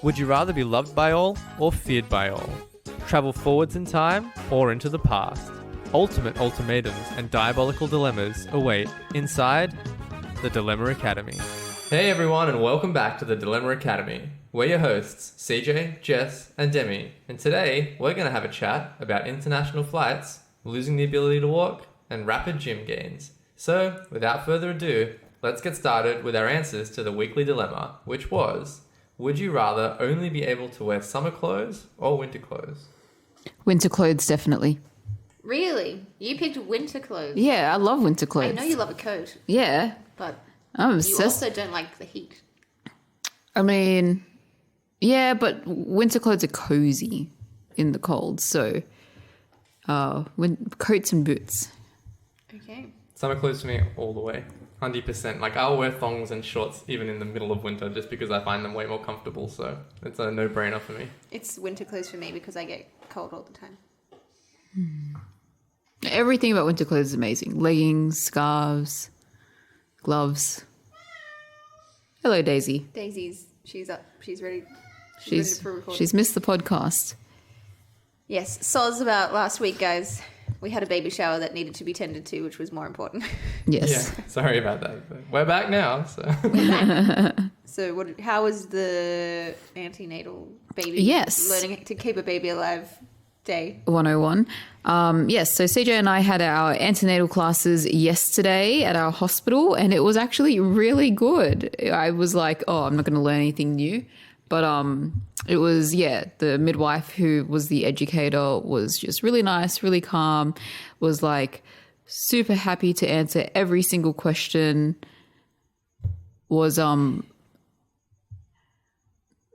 Would you rather be loved by all or feared by all? Travel forwards in time or into the past? Ultimate ultimatums and diabolical dilemmas await inside the Dilemma Academy. Hey everyone, and welcome back to the Dilemma Academy. We're your hosts, CJ, Jess, and Demi, and today we're going to have a chat about international flights, losing the ability to walk, and rapid gym gains. So, without further ado, let's get started with our answers to the weekly dilemma, which was, would you rather only be able to wear summer clothes or winter clothes? Winter clothes, definitely. Really? You picked winter clothes? Yeah, I love winter clothes. I know you love a coat, Yeah, but I'm you obsessed. also don't like the heat. I mean, yeah, but winter clothes are cozy in the cold, so coats and boots. Okay. Summer clothes for me all the way. 100%. Like, I'll wear thongs and shorts even in the middle of winter just because I find them way more comfortable, so it's a no-brainer for me. It's winter clothes for me because I get cold all the time. Everything about winter clothes is amazing. Leggings, scarves, gloves. Hello, Daisy. Daisy's, she's up. She's ready. She's ready for recording. she's missed the podcast. Yes, soz about last week, guys. We had a baby shower that needed to be tended to, which was more important. Yes. Yeah, sorry about that. But we're back now, so... So how was the antenatal baby? Yes. Learning to keep a baby alive day. 101. Yes, so CJ and I had our antenatal classes yesterday at our hospital, and it was actually really good. I was like, oh, I'm not going to learn anything new. But it was, the midwife who was the educator was just really nice, really calm, was like super happy to answer every single question, was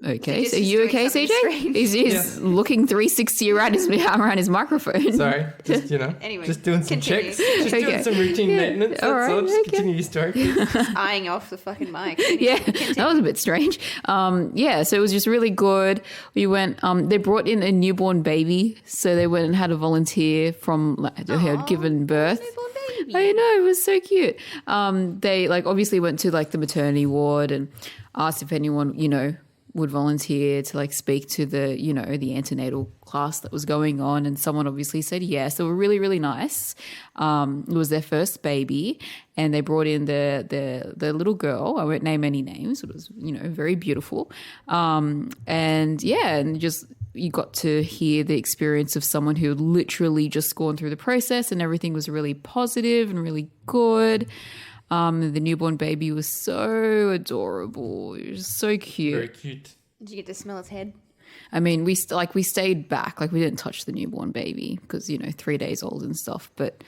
okay. He's So just you doing okay, something CJ? strange. He's looking 360 around his microphone. Sorry, just, Anyway, just doing some continue. checks. Just Okay. doing some routine maintenance. That's all all. right, Just okay. continue your story. Just eyeing off the fucking mic. Yeah, that was a bit strange. So it was just really good. We went, they brought in a newborn baby. So they went and had a volunteer from who had given birth. Newborn baby. I know, it was so cute. They obviously went to the maternity ward and asked if anyone, would volunteer to speak to the, the antenatal class that was going on. And someone obviously said yes. They were really, really nice. It was their first baby and they brought in the little girl. I won't name any names. It was, very beautiful. And just you got to hear the experience of someone who had literally just gone through the process and everything was really positive and really good. The newborn baby was so adorable. It was so cute. Very cute. Did you get to smell its head? I mean, we stayed back. We didn't touch the newborn baby because, 3 days old and stuff. But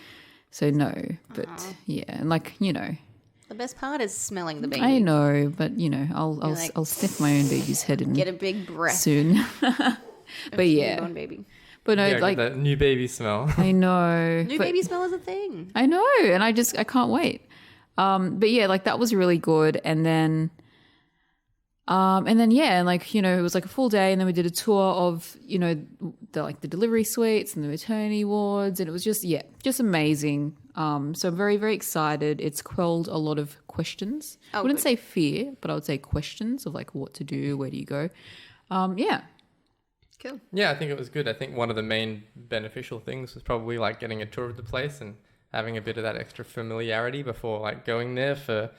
so no. But yeah, and The best part is smelling the baby. I know, but I'll like, I'll sniff my own baby's head and Get a big breath. soon. But yeah, Newborn baby. but no, Yeah, that new baby smell. I know. New but- baby smell is a thing. I know, and I can't wait. But yeah, that was really good. And then it was a full day, and then we did a tour of, the delivery suites and the maternity wards, and it was just amazing. So I'm very, very excited. It's quelled a lot of questions. I wouldn't say fear, but I would say questions of what to do, where do you go? Yeah. Cool. Yeah, I think it was good. I think one of the main beneficial things was probably getting a tour of the place and having a bit of that extra familiarity before going there for,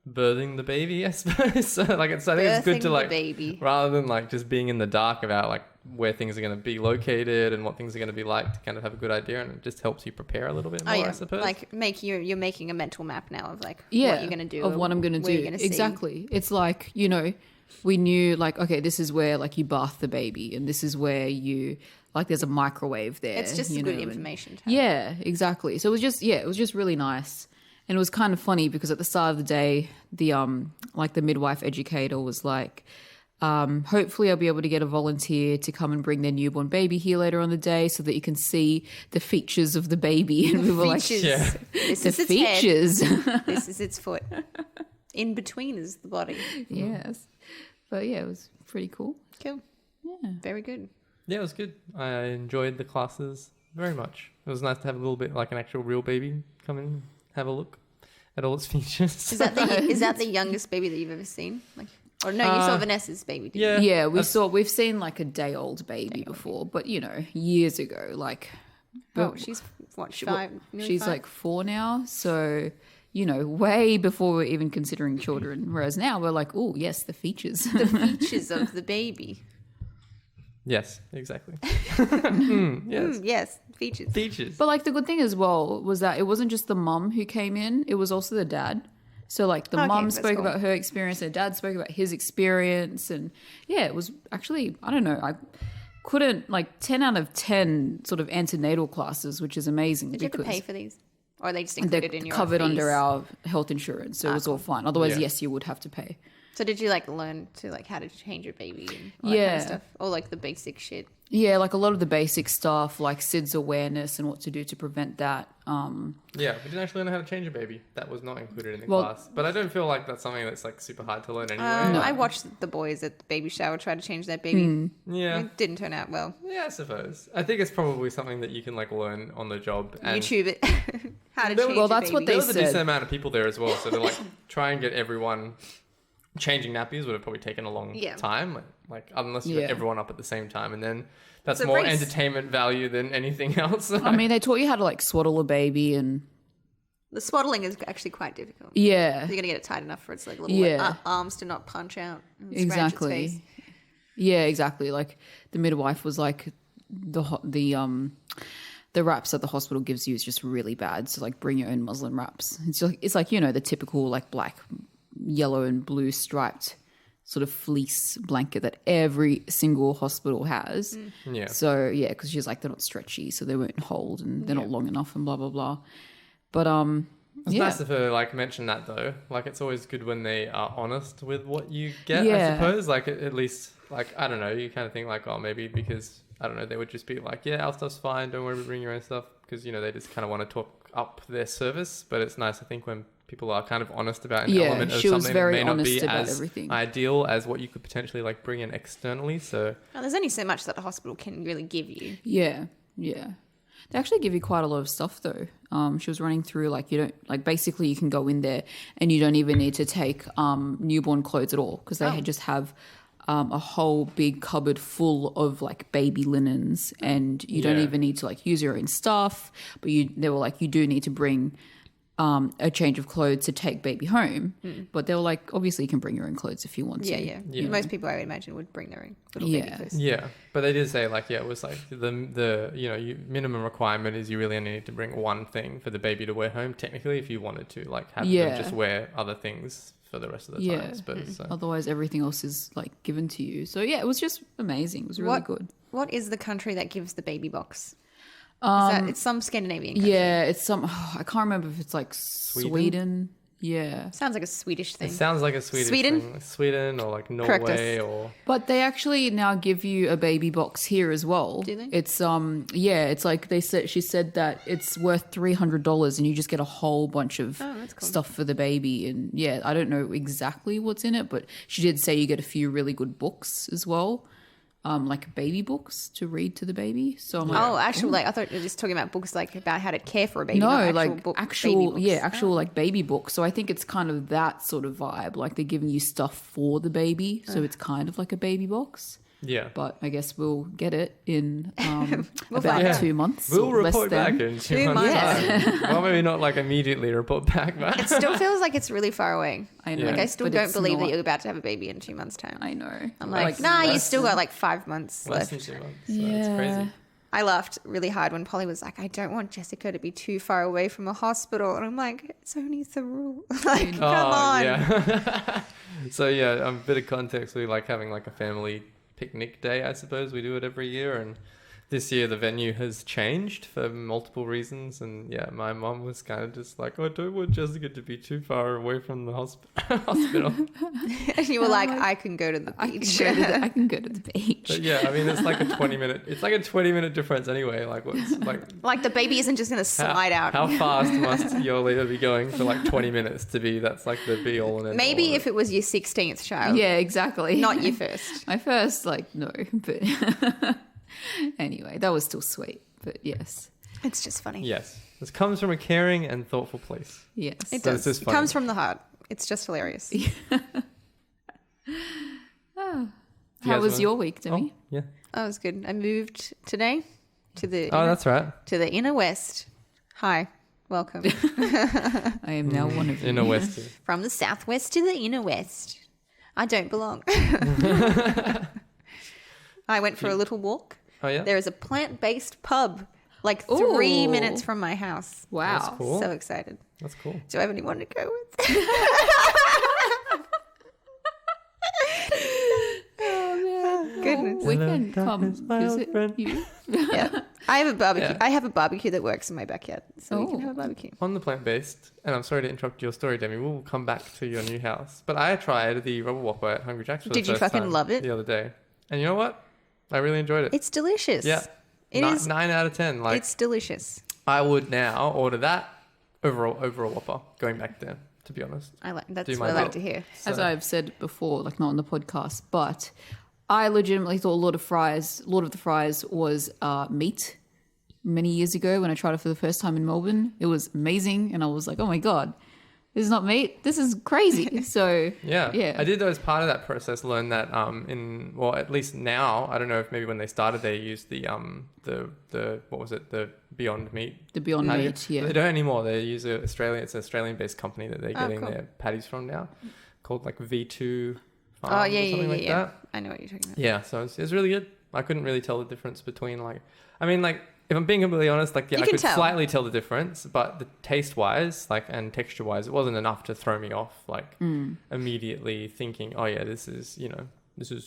birthing the baby, I suppose. So I think it's good to Birthing the baby. rather than just being in the dark about where things are going to be located and what things are going to be like, to kind of have a good idea, and it just helps you prepare a little bit more, I suppose. You're making a mental map now of what Yeah, you're gonna do, of what I'm going to do. where you're gonna see. Exactly. It's we knew okay, this is where you bath the baby, and this is where you there's a microwave there. It's just good information. To have. Yeah, exactly. So it was just really nice. And it was kind of funny because at the start of the day, the the midwife educator was hopefully I'll be able to get a volunteer to come and bring their newborn baby here later on the day so that you can see the features of the baby. And we were Features. Yeah. This the is its features. head. This is its foot. In between is the body. Yes. But yeah, it was pretty cool. Cool. Yeah. Very good. Yeah, it was good. I enjoyed the classes very much. It was nice to have a little bit an actual real baby come in, have a look at all its features. Is that the youngest baby that you've ever seen? Or no, you saw Vanessa's baby, didn't Yeah. Yeah, we've seen like a day-old baby before, but years ago, like. you? But Oh, she's what, five? Nearly she's five? like 4 now, so way before we're even considering children. Whereas now we're like, oh yes, the features. the features of the baby. Yes, exactly. Yes. Yes, features. Features. But like the good thing as well was that it wasn't just the mum who came in; it was also the dad. So like the Okay, mum that's spoke cool. about her experience, and dad spoke about his experience, and yeah, it was actually I don't know, I couldn't 10 out of 10 sort of antenatal classes, which is amazing. Did you have to because pay for these? Or are they just they're included in your covered fees? under our health insurance, so it was all fine. Otherwise, Yeah. yes, you would have to pay. So did you learn to how to change your baby and all that kind Yeah. of stuff? Or the basic shit? Yeah, like a lot of the basic stuff, like SIDS awareness and what to do to prevent that. Yeah, we didn't actually learn how to change a baby. That was not included in the Well- class. But I don't feel like that's something that's super hard to learn anyway. I watched the boys at the baby shower try to change their baby. Yeah. It didn't turn out well. Yeah, I suppose. I think it's probably something that you can learn on the job. And YouTube it. How to There- change well, a that's what baby. there was a said- decent amount of people there as well, so to try and get everyone changing nappies would have probably taken a long Yeah. time. Unless you Yeah. got everyone up at the same time, and then that's It's a more race. entertainment value than anything else. I mean, they taught you how to swaddle a baby and The swaddling is actually quite difficult. yeah, You're going to get it tight enough for its little Yeah. arms to not punch out and scratch its exactly. face. Yeah, exactly. Like the midwife was like the wraps that the hospital gives you is just really bad. So bring your own muslin wraps. It's the typical black, yellow and blue striped sort of fleece blanket that every single hospital has. Yeah. So yeah, because she's they're not stretchy, so they won't hold, and they're not long enough, and blah blah blah. But It's yeah, nice of her mention that though. It's always good when they are honest with what you get. Yeah. I suppose at least I don't know. You kind of think oh maybe because I don't know they would just be yeah our stuff's fine. Don't worry, bring your own stuff because they just kind of want to talk up their service. But it's nice I think when people are kind of honest about an Yeah, element of she was something very that may not honest be about as everything. ideal as what you could potentially bring in externally. So Now, there's only so much that the hospital can really give you. yeah. They actually give you quite a lot of stuff though. She was running through you don't basically you can go in there and you don't even need to take newborn clothes at all because they just have a whole big cupboard full of baby linens and you don't Yeah. even need to use your own stuff. But they were you do need to bring a change of clothes to take baby home. But they were obviously you can bring your own clothes if you want to. Yeah. Most people, I would imagine, would bring their own little Yeah. baby clothes. yeah, but they did say it was the minimum requirement is you really only need to bring one thing for the baby to wear home. Technically, if you wanted to have Yeah. them just wear other things for the rest of the time. I suppose. So. Otherwise, everything else is given to you. So yeah, it was just amazing. It was really good. What is the country that gives the baby box? It's some Scandinavian country. Yeah, it's some. I can't remember if it's Sweden. Yeah, Sounds like a Swedish thing. It sounds like a Swedish Sweden? thing. Sweden or Correct Norway us. or but they actually now give you a baby box here as well. Do they? It's yeah, it's they said she said that it's worth $300 and you just get a whole bunch of that's cool. stuff for the baby. And yeah, I don't know exactly what's in it, but she did say you get a few really good books as well. Baby books to read to the baby. So I'm Oh, actually, I thought you were just talking about books about how to care for a baby. no, not actual, baby books. baby books. So I think it's kind of that sort of vibe. They're giving you stuff for the baby, so it's kind of like a baby box. yeah. But I guess we'll get it in find about out. 2 months. We'll or less report than. back in 2 2 months' months. time. Well, maybe not immediately report back, but It still feels like it's really far away. I know. Yeah. I still but don't it's believe that not. you're about to have a baby in 2 months' time. I know. I'm Like, nah, you less still got 5 months less left. than 2 months. So it's crazy. I laughed really hard when Polly was like, I don't want Jessica to be too far away from a hospital. And I'm like, it's only Thurrool. Come on. Yeah. So yeah, a bit of context. We having a family picnic day, I suppose. We do it every year, and this year the venue has changed for multiple reasons. And yeah, my mum was kind of just I don't want Jessica to be too far away from the hospital. And you were like, I can go to the I can, beach. go to the, I can go to the beach. But yeah, I mean it's a 20-minute difference anyway. Like the baby isn't just going to slide out. How fast must your leader be going for 20 minutes to be that's the be all and end Maybe all if it was your 16th child, Yeah, exactly. not your first. My first, no, but anyway, that was still sweet. But yes, It's just funny. Yes. This comes from a caring and thoughtful place. yes. It So does. it's just It funny. comes from the heart. It's just hilarious. How was wanna- your week, Demi? Oh, yeah. That was good. I moved today to the Oh, that's right. to the inner west. Hi, welcome I am now one of you. In a West. from the southwest to the inner west. I don't belong. I went for a little walk. Oh, yeah? There is a plant-based pub like Ooh. 3 minutes from my house. Wow. That's cool. So excited. That's cool. Do I have anyone to go with? Goodness. We can come darkness, my old visit friend. you. Yeah. I have a barbecue. Yeah. I have a barbecue that works in my backyard, so we can Oh. have a barbecue. On the plant-based, and I'm sorry to interrupt your story, Demi. We'll come back to your new house. But I tried the Rubber Whopper at Hungry Jack's for Did the you first fucking time love it? the other day. And you know what? I really enjoyed it. It's delicious. Yeah. It is. 9 out of 10. Like, It's delicious. I would now order that over a Whopper, going back there, to be honest. That's Do what I my like bit. to hear. As So- I've said before, like not on the podcast, but I legitimately thought Lord of the Fries was meat many years ago when I tried it for the first time in Melbourne. It was amazing, and I was like, oh my God, this is not meat. This is crazy. So Yeah. I did, though, as part of that process, learn that at least now, I don't know if maybe when they started they used the what was it, the Beyond Meat. the Beyond patty. Meat, yeah. They don't anymore. They use it's an Australian-based company that they're getting cool. their patties from now, called like V2 Oh Farms yeah, or yeah, something yeah, like yeah. that. I know what you're talking about. Yeah, so it's really good. I couldn't really tell the difference between if I'm being completely honest, You I can could tell. slightly tell the difference, but the taste-wise, and texture-wise, it wasn't enough to throw me off, immediately thinking, oh yeah, this is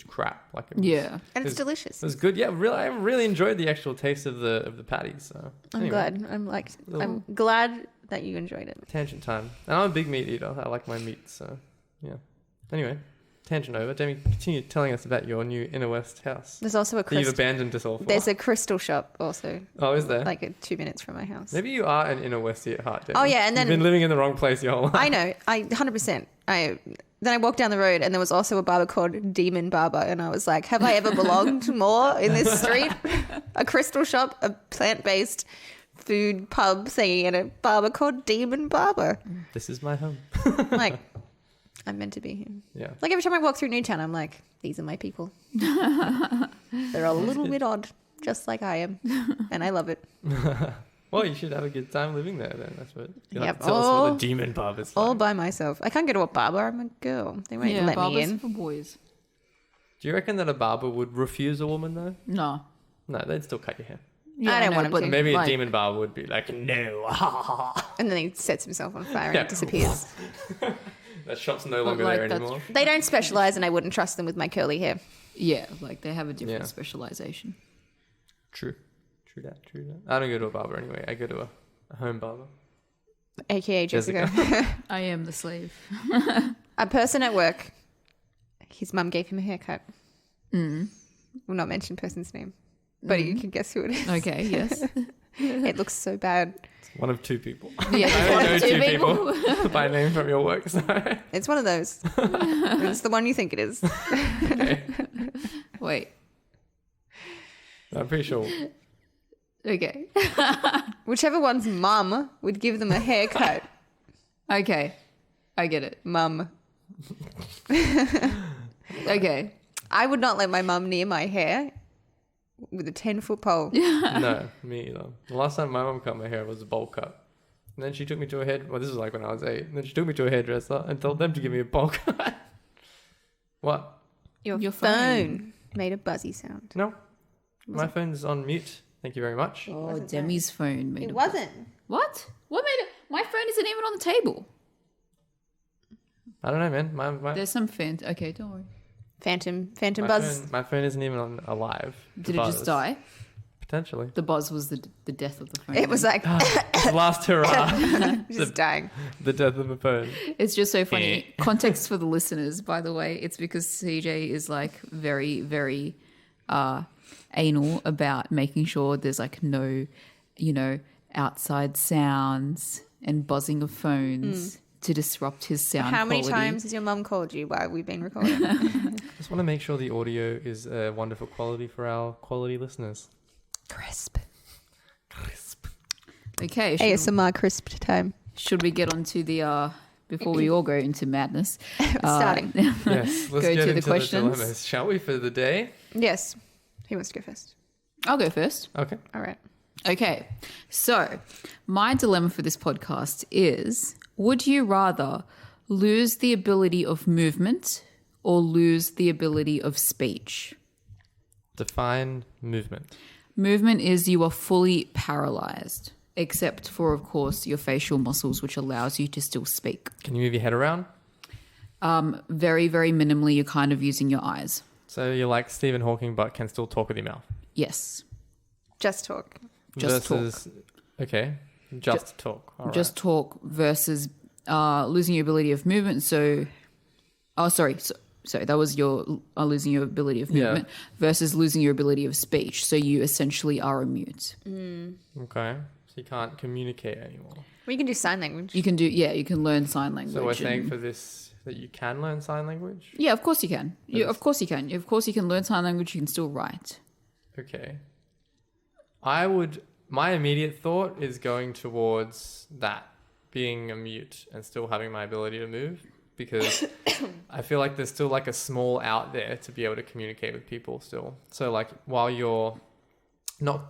crap. Like, it was, Yeah. And it's It delicious. it was good. Yeah, really, I really enjoyed the actual taste of the patties. So I'm anyway, glad. I'm glad that you enjoyed it. Tangent time. And I'm a big meat eater. I like my meat, so yeah. Anyway, tangent over. Demi, continue telling us about your new Inner West house There's also a that you've crystal. abandoned us all for. There's a crystal shop also, Oh, is there? like 2 minutes from my house. Maybe you are an Inner Westie at heart, Demi. Oh, yeah, and then- You've been living in the wrong place your whole life. I know. 100%. Then I walked down the road and there was also a barber called Demon Barber, and I was like, have I ever belonged more in this street? A crystal shop, a plant-based food pub thingy, and a barber called Demon Barber. This is my home. Like, I'm meant to be here. Yeah. Like every time I walk through Newtown, I'm like, these are my people. They're a little bit odd, just like I am, and I love it. Well, you should have a good time living there then. That's what you'll have Yep. to tell us what all- the demon pub is All like. by myself. I can't go to a barber. I'm a girl. They won't Yeah, let me barbers in. for boys. Do you reckon that a barber would refuse a woman though? No. No, they'd still cut your hair. Yeah, I don't want him but to. Maybe like, a demon barber would be like, no. And then he sets himself on fire Yeah. and disappears. That shop's no longer like, there that's- anymore. They don't specialize, and I wouldn't trust them with my curly hair. Yeah, like they have a different Yeah. specialization. True that. I don't go to a barber anyway. I go to a home barber. AKA Jessica. I am the slave. A person at work, his mum gave him a haircut. Mm. Will not mention person's name, but you can guess who it is. Okay, yes. It looks so bad. One of two people. Yeah, I one only know of two people by name from your work. So. It's one of those. It's the one you think it is. Okay. Wait. I'm pretty sure. Okay. Whichever one's mum would give them a haircut. Okay. I get it. Mum. Okay. I would not let my mum near my hair with a 10-foot pole. No, me either. The last time my mum cut my hair was a bowl cut. And then she took me to this was like when I was 8. And then she took me to a hairdresser and told them to give me a bowl cut. What? Your phone. phone made a buzzy sound. No. My phone's on mute. Thank you very much. Oh, Demi's phone made It a wasn't. What? What made it? My phone isn't even on the table. I don't know, man. My There's some fan. Okay, don't worry. Phantom my buzz. phone, my phone isn't even alive. Did The it just buzz. die? Potentially. The buzz was the death of the phone. It was like Last hurrah. just dying. The death of the phone. It's just so funny. Context for the listeners, by the way, it's because CJ is like very, very anal about making sure there's like no, outside sounds and buzzing of phones to disrupt his sound How many quality. times has your mum called you while we've been recording? Just want to make sure the audio is wonderful quality for our quality listeners. Crisp. Crisp. Okay, ASMR crisp time. should we get on to the before we all go into madness. Starting. Yes, let's Go get to the into questions. dilemmas, shall we, for the day? Yes. Who wants to go first? I'll go first. Okay. All right. Okay, so my dilemma for this podcast is, would you rather lose the ability of movement or lose the ability of speech? Define movement. Movement is you are fully paralyzed, except for, of course, your facial muscles, which allows you to still speak. Can you move your head around? Very, very minimally, you're kind of using your eyes. So you're like Stephen Hawking, but can still talk with your mouth. Yes, Just talk. just Versus, okay, just talk. All just talk versus losing your ability of movement. So that was your losing your ability of Yeah. movement versus losing your ability of speech. So you essentially are a mute. right. Okay, so you can't communicate anymore. Well, you can do sign language. You can you can learn sign language. So we're saying and- for this that you can learn sign language? yeah, of course you can. Of course you can. Of course you can learn sign language. You can still write. Okay. My immediate thought is going towards that, being a mute and still having my ability to move, because I feel like there's still like a small out there to be able to communicate with people still. So like while you're you're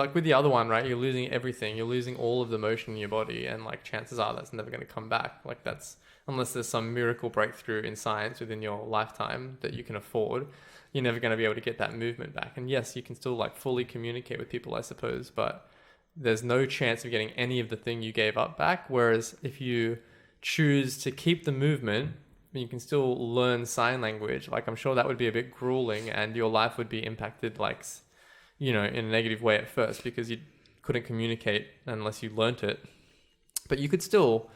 like with the other one, right? You're losing everything. You're losing all of the motion in your body, and like chances are that's never going to come back. Like that's, unless there's some miracle breakthrough in science within your lifetime that you can afford, you're never going to be able to get that movement back. And yes, you can still like fully communicate with people, I suppose, but there's no chance of getting any of the thing you gave up back. Whereas if you choose to keep the movement, you can still learn sign language. Like I'm sure that would be a bit grueling, and your life would be impacted like, you know, in a negative way at first, because you couldn't communicate unless you learnt it. But you could still,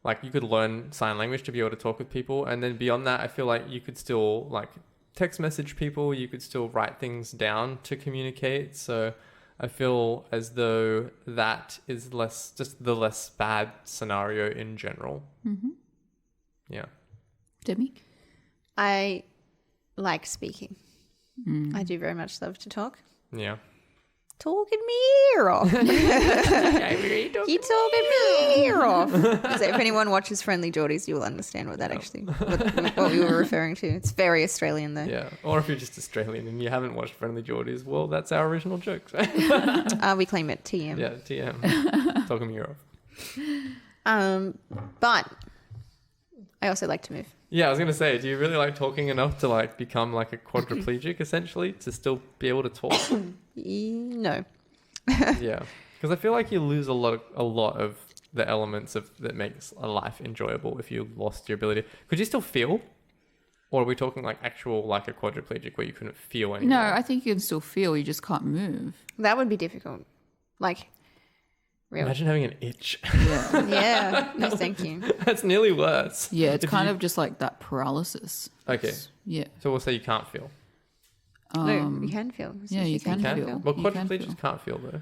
like, you could learn sign language to be able to talk with people. And then beyond that, I feel like you could still like text message people. You could still write things down to communicate. So I feel as though that is just the less bad scenario in general. Mm-hmm. Yeah. Demi? I like speaking. I do very much love to talk. Yeah. Talking me ear off. You talking me ear off. So if anyone watches Friendly Geordies, you will understand what that what we were referring to. It's very Australian though. Yeah. Or if you're just Australian and you haven't watched Friendly Geordies, well, that's our original joke. We claim it TM. Yeah, TM. Talking me off. But I also like to move. Yeah, I was going to say, do you really like talking enough to like become like a quadriplegic essentially, to still be able to talk? No. Yeah. Because I feel like you lose a lot of the elements of that makes a life enjoyable if you lost your ability. Could you still feel? Or are we talking like actual like a quadriplegic where you couldn't feel anymore? No, I think you can still feel. You just can't move. That would be difficult. Like, really. Imagine having an itch. Yeah. Yeah. No, thank you. That's nearly worse. Yeah, it's If kind you- of just like that paralysis. Okay. Yeah. So we'll say you can't feel. No, you can feel. yeah, you can Can feel. Well, You can quadriplegics feel. can't feel though.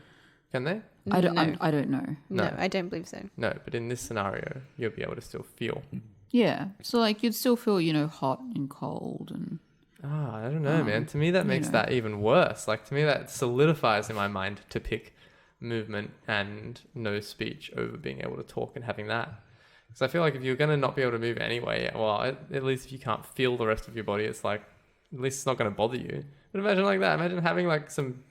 Can they? I don't. No. I don't know. No, No. I don't believe so. No, but in this scenario, you'll be able to still feel. Yeah. So like you'd still feel, hot and cold and I don't know, man. To me, that makes know. that even worse. Like, to me, that solidifies in my mind to pick movement and no speech over being able to talk and having that. Because I feel like if you're going to not be able to move anyway, well, at least if you can't feel the rest of your body, it's like, at least it's not going to bother you. But imagine like that. Imagine having like some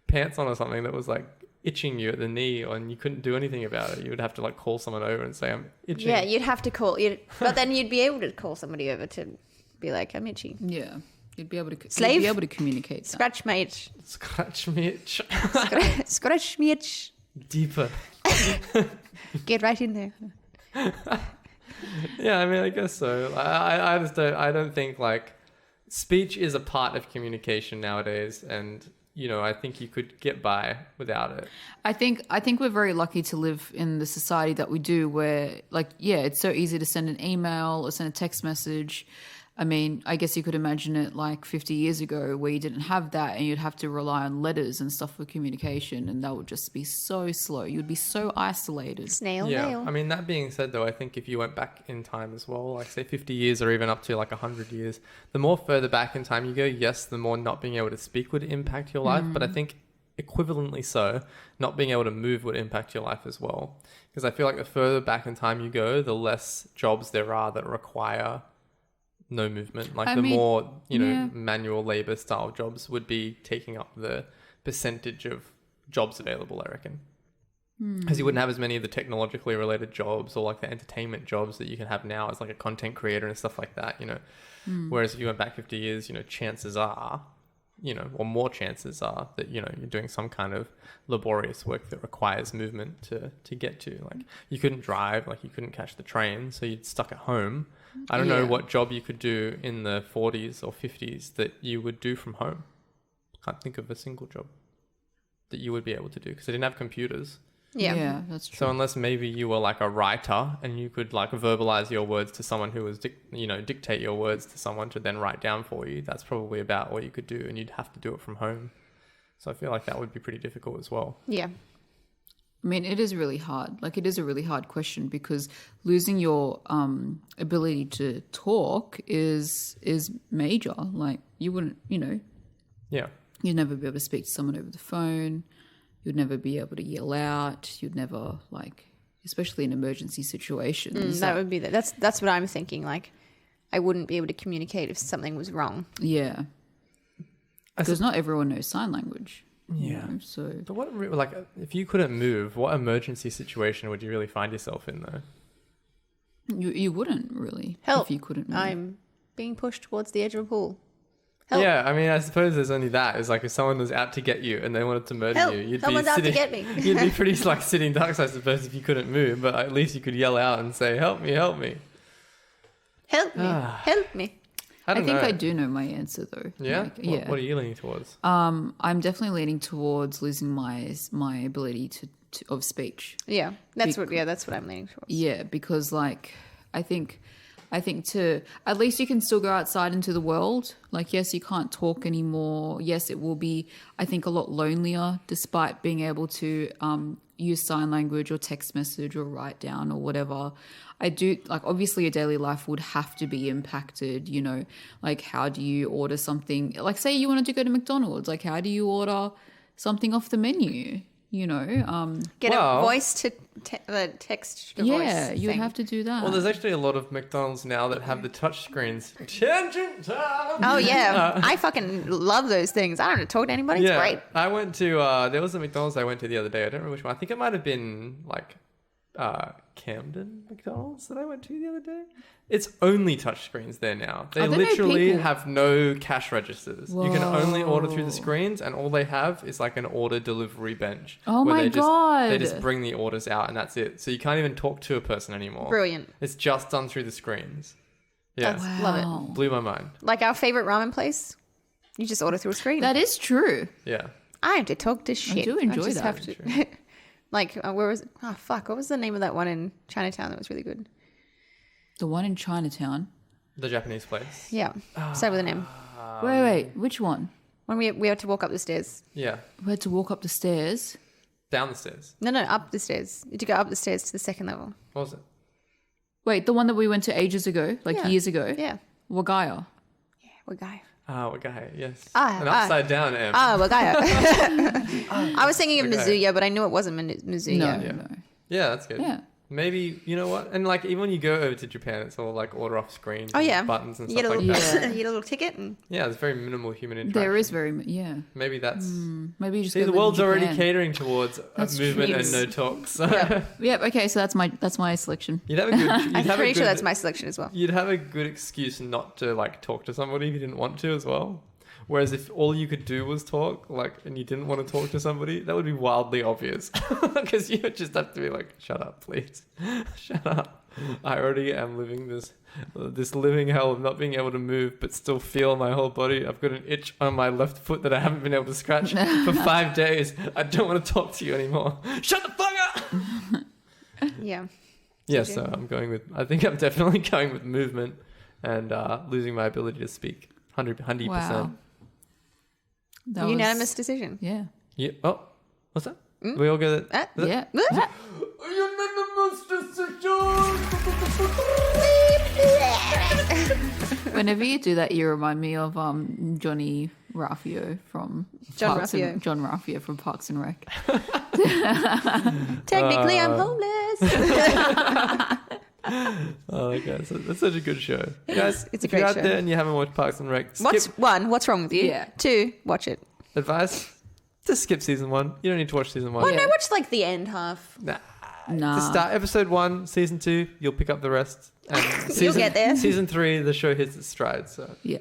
pants on or something that was like itching you at the knee and you couldn't do anything about it. You would have to like call someone over and say, I'm itching. Yeah, you'd have to call. But then you'd be able to call somebody over to be like, I'm itchy. yeah, you'd be able to Slave? You'd be able to communicate. That. Scratch my itch. Scratch me itch. Scratch me itch. Deeper. Get right in there. Yeah, I mean, I guess so. I just don't. I don't think like speech is a part of communication nowadays, and I think you could get by without it. I think we're very lucky to live in the society that we do, where it's so easy to send an email or send a text message. I mean, I guess you could imagine it like 50 years ago where you didn't have that and you'd have to rely on letters and stuff for communication, and that would just be so slow. You'd be so isolated. Snail Yeah, mail. I mean, that being said, though, I think if you went back in time as well, like say 50 years or even up to like 100 years, the more further back in time you go, yes, the more not being able to speak would impact your life. But I think equivalently so, not being able to move would impact your life as well. Because I feel like the further back in time you go, the less jobs there are that require no movement. Like the more, manual labor style jobs would be taking up the percentage of jobs available, I reckon. Because you wouldn't have as many of the technologically related jobs or like the entertainment jobs that you can have now as like a content creator and stuff like that, Whereas if you went back 50 years, chances are, or more chances are that, you're doing some kind of laborious work that requires movement to get to. Like you couldn't drive, like you couldn't catch the train, so you'd stuck at home. I don't know what job you could do in the 40s or 50s that you would do from home. Can't think of a single job that you would be able to do because they didn't have computers. Yeah, that's true. So unless maybe you were like a writer and you could like verbalize your words to someone who was, dictate your words to someone to then write down for you, that's probably about all you could do, and you'd have to do it from home. So I feel like that would be pretty difficult as well. Yeah. I mean, it is really hard. Like, it is a really hard question because losing your ability to talk is major. Like, you wouldn't, Yeah. you'd never be able to speak to someone over the phone. You'd never be able to yell out. You'd never, especially in emergency situations. That would be that's what I'm thinking. Like, I wouldn't be able to communicate if something was wrong. Yeah. Because not everyone knows sign language. Yeah. So, But what, if you couldn't move, what emergency situation would you really find yourself in though? you wouldn't really. Help. If you couldn't move. I'm being pushed towards the edge of a pool. Help. Yeah, I mean, I suppose there's only that. It's like if someone was out to get you and they wanted to murder Help. you, you'd Someone's be out to sitting, get me. You'd be pretty sitting ducks, I suppose, if you couldn't move. But at least you could yell out and say, "Help me, help me." Help me. Help me. I think know. I do know my answer though. Yeah? Yeah. What are you leaning towards? I'm definitely leaning towards losing my ability to of speech. Yeah. That's what I'm leaning towards. Yeah, because I think to at least you can still go outside into the world. Like, yes, you can't talk anymore. Yes, it will be, I think, a lot lonelier despite being able to use sign language or text message or write down or whatever. I do, obviously your daily life would have to be impacted, like how do you order something? Like, say you wanted to go to McDonald's, like how do you order something off the menu? Get a voice to text to voice. Yeah, you would thing. have to do that. Well, there's actually a lot of McDonald's now that have the touch screens. Tangent time! Oh, yeah. I fucking love those things. I don't have to talk to anybody. It's great. I went to, there was a McDonald's I went to the other day. I don't remember which one. I think it might have been Camden McDonald's that I went to the other day. It's only touch screens there now. They Are there no literally people? have no cash registers. You can only order through the screens, and all they have is like an order delivery bench. Oh where my they God. They just bring the orders out, and that's it. So you can't even talk to a person anymore. Brilliant. It's just done through the screens. Yeah, Love it. Wow. blew my mind. Like our favorite ramen place, you just order through a screen. That is true. Yeah. I have to talk to shit. do enjoy just that. have to. Where was it? Oh, fuck. What was the name of that one in Chinatown that was really good? The one in Chinatown. The Japanese place. Yeah. Say with a name. Wait, which one? When we had to walk up the stairs. Yeah. We had to walk up the stairs. Down the stairs. No, up the stairs. You had to go up the stairs to the second level. What was it? Wait, the one that we went to ages ago, years ago? Yeah. Wagaya. Yeah, what guy? Oh, okay. Yes. Ah, An upside down M. what guy? I was thinking of Okay. Mizuya, but I knew it wasn't Mizuya. No. Yeah, that's good. Yeah. Maybe, you know what? And even when you go over to Japan, it's all order off screen. Oh, yeah. Buttons and You get stuff a like little, that. Yeah. you get a little ticket and Yeah, there's very minimal human interaction. There is yeah. Maybe that's... Maybe you just See, go the live in world's already Japan. catering towards That's movement true. and no talks. Yep, okay, so that's my selection. You'd have a good... I'm pretty sure that's my selection as well. You'd have a good excuse not to talk to somebody if you didn't want to as well. Whereas if all you could do was talk, and you didn't want to talk to somebody, that would be wildly obvious. Because you would just have to be like, shut up, please. Shut up. I already am living this living hell of not being able to move, but still feel my whole body. I've got an itch on my left foot that I haven't been able to scratch for 5 days. I don't want to talk to you anymore. Shut the fuck up! Yeah. Yeah, so I think I'm definitely going with movement and losing my ability to speak. 100%. Wow. That was- Unanimous decision. Yeah. Yeah. Oh, what's that? We all go that. Yeah. Unanimous decision. Whenever you do that, you remind me of Johnny Raffio from John Parks Raffio. And, John Raffio from Parks and Rec. Technically, I'm homeless. Oh my god, that's such a good show, guys. It's a if you're great out show. there and you haven't watched Parks and Rec, skip What's wrong with you? Yeah. 2, watch it. advice. Just skip season 1. You don't need to watch season 1. Well, no, watch like the end half. Nah. Nah. To start episode 1, season 2, you'll pick up the rest. And You'll get there. Season 3, the show hits its stride. So Yeah.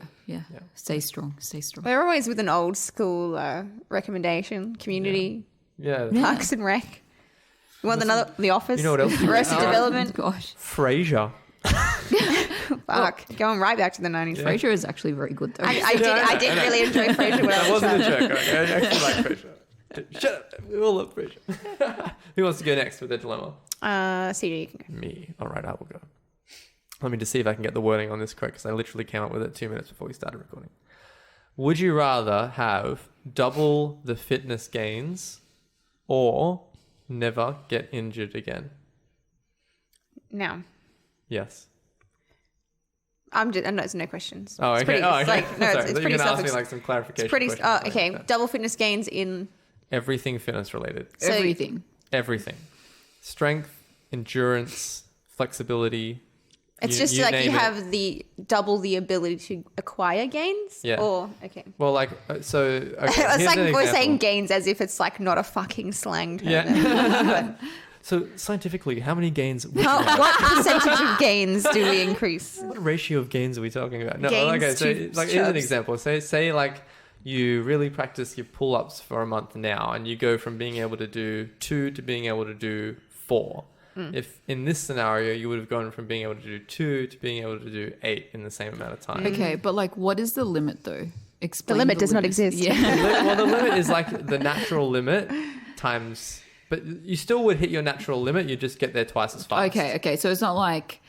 Stay strong. Stay strong. We're always with an old school recommendation. Community, yeah, Parks and Rec. You want another? The Office. You know what else? Arrested Development. Gosh. Frasier. Fuck, going right back to the 90s. Frasier is actually very good though. I did really enjoy Frasier when I That was a wasn't child. a joke. Okay? I actually like Frasier. Shut up. We all love Frasier. Who wants to go next with their dilemma? CD, you can go. Me. All right, I will go. Let me just see if I can get the wording on this correct because I literally came up with it 2 minutes before we started recording. Would you rather have double the fitness gains or never get injured again? No. Yes. I'm just, no, it's no questions. Oh, It's okay. pretty, Oh, it's okay. like, no, Sorry, it's you're pretty gonna ask me self like some clarification. It's pretty, questions like okay. that. Double fitness gains in, Everything fitness related. So- Everything. Everything. Strength, endurance, flexibility. it's just like you name it. have the double the ability to acquire gains? Yeah. Or, okay. Well, like, so. Okay, It's here's like an we're example. saying gains as if it's like not a fucking slang term. Yeah. So scientifically, how many gains? Would you have? What percentage of gains do we increase? What ratio of gains are we talking about? No, Gains okay. So, to like, here's an chubs. example. Say, like, you really practice your pull-ups for a month now, and you go from being able to do 2 to being able to do 4. If in this scenario you would have gone from being able to do 2 to being able to do 8 in the same amount of time. Okay, but like, what is the limit though? Explain. limit does not limit. exist. Yeah. Well, the limit is like the natural limit times, but you still would hit your natural limit. You just get there twice as fast. Okay. So it's not like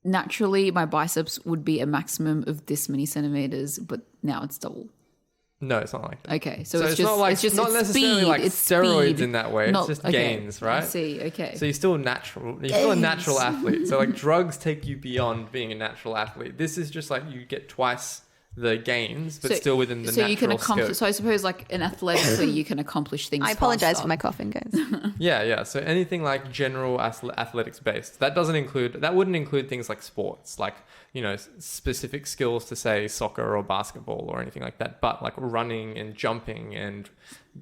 naturally my biceps would be a maximum of this many centimeters, but now it's double. No, it's not like that. Okay, so, So it's it's just not like it's just not it's necessarily speed. like It's steroids speed, in that way. not- It's just okay, gains, I right? see. Okay. So you're still natural. You're still a natural athlete. So like drugs take you beyond being a natural athlete. This is just like you get twice the gains, but still within the so natural you can accomplish. scope. So I suppose like an athletically you can accomplish things. I apologize faster. for my coughing, guys. Yeah. So anything like general athletics based, that wouldn't include things like sports, like, you know, specific skills to say soccer or basketball or anything like that. But like running and jumping and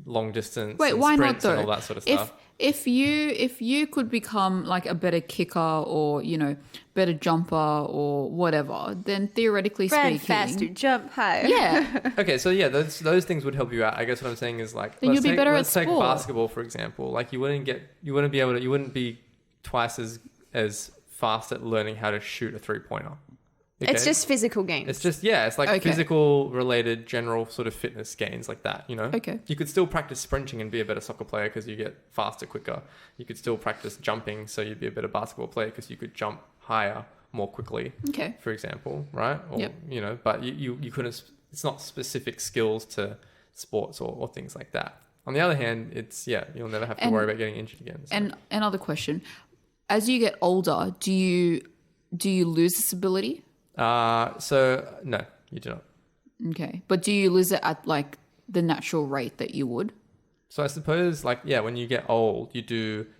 long distance, Wait, and why not sprints though? and all that sort of stuff. If you could become like a better kicker or, you know, better jumper or whatever, then theoretically Run speaking, faster, jump higher. yeah, Okay, so yeah, those things would help you out. I guess what I'm saying is like, Then you'll be better let's at take sport. basketball for example. Like you wouldn't be twice as fast at learning how to shoot a 3-pointer. Okay? It's just physical gains. It's just, yeah, it's like Okay. physical related general sort of fitness gains like that, you know? Okay. You could still practice sprinting and be a better soccer player because you get faster quicker. You could still practice jumping so you'd be a better basketball player because you could jump higher more quickly, okay, for example, right? Or, Yep. you know, but you couldn't, it's not specific skills to sports or things like that. On the other hand, it's, yeah, you'll never have to And- worry about getting injured again. So. And another question: as you get older, do you lose this ability? So no, you do not. Okay, but do you lose it at like the natural rate that you would? So I suppose, like, yeah, when you get old,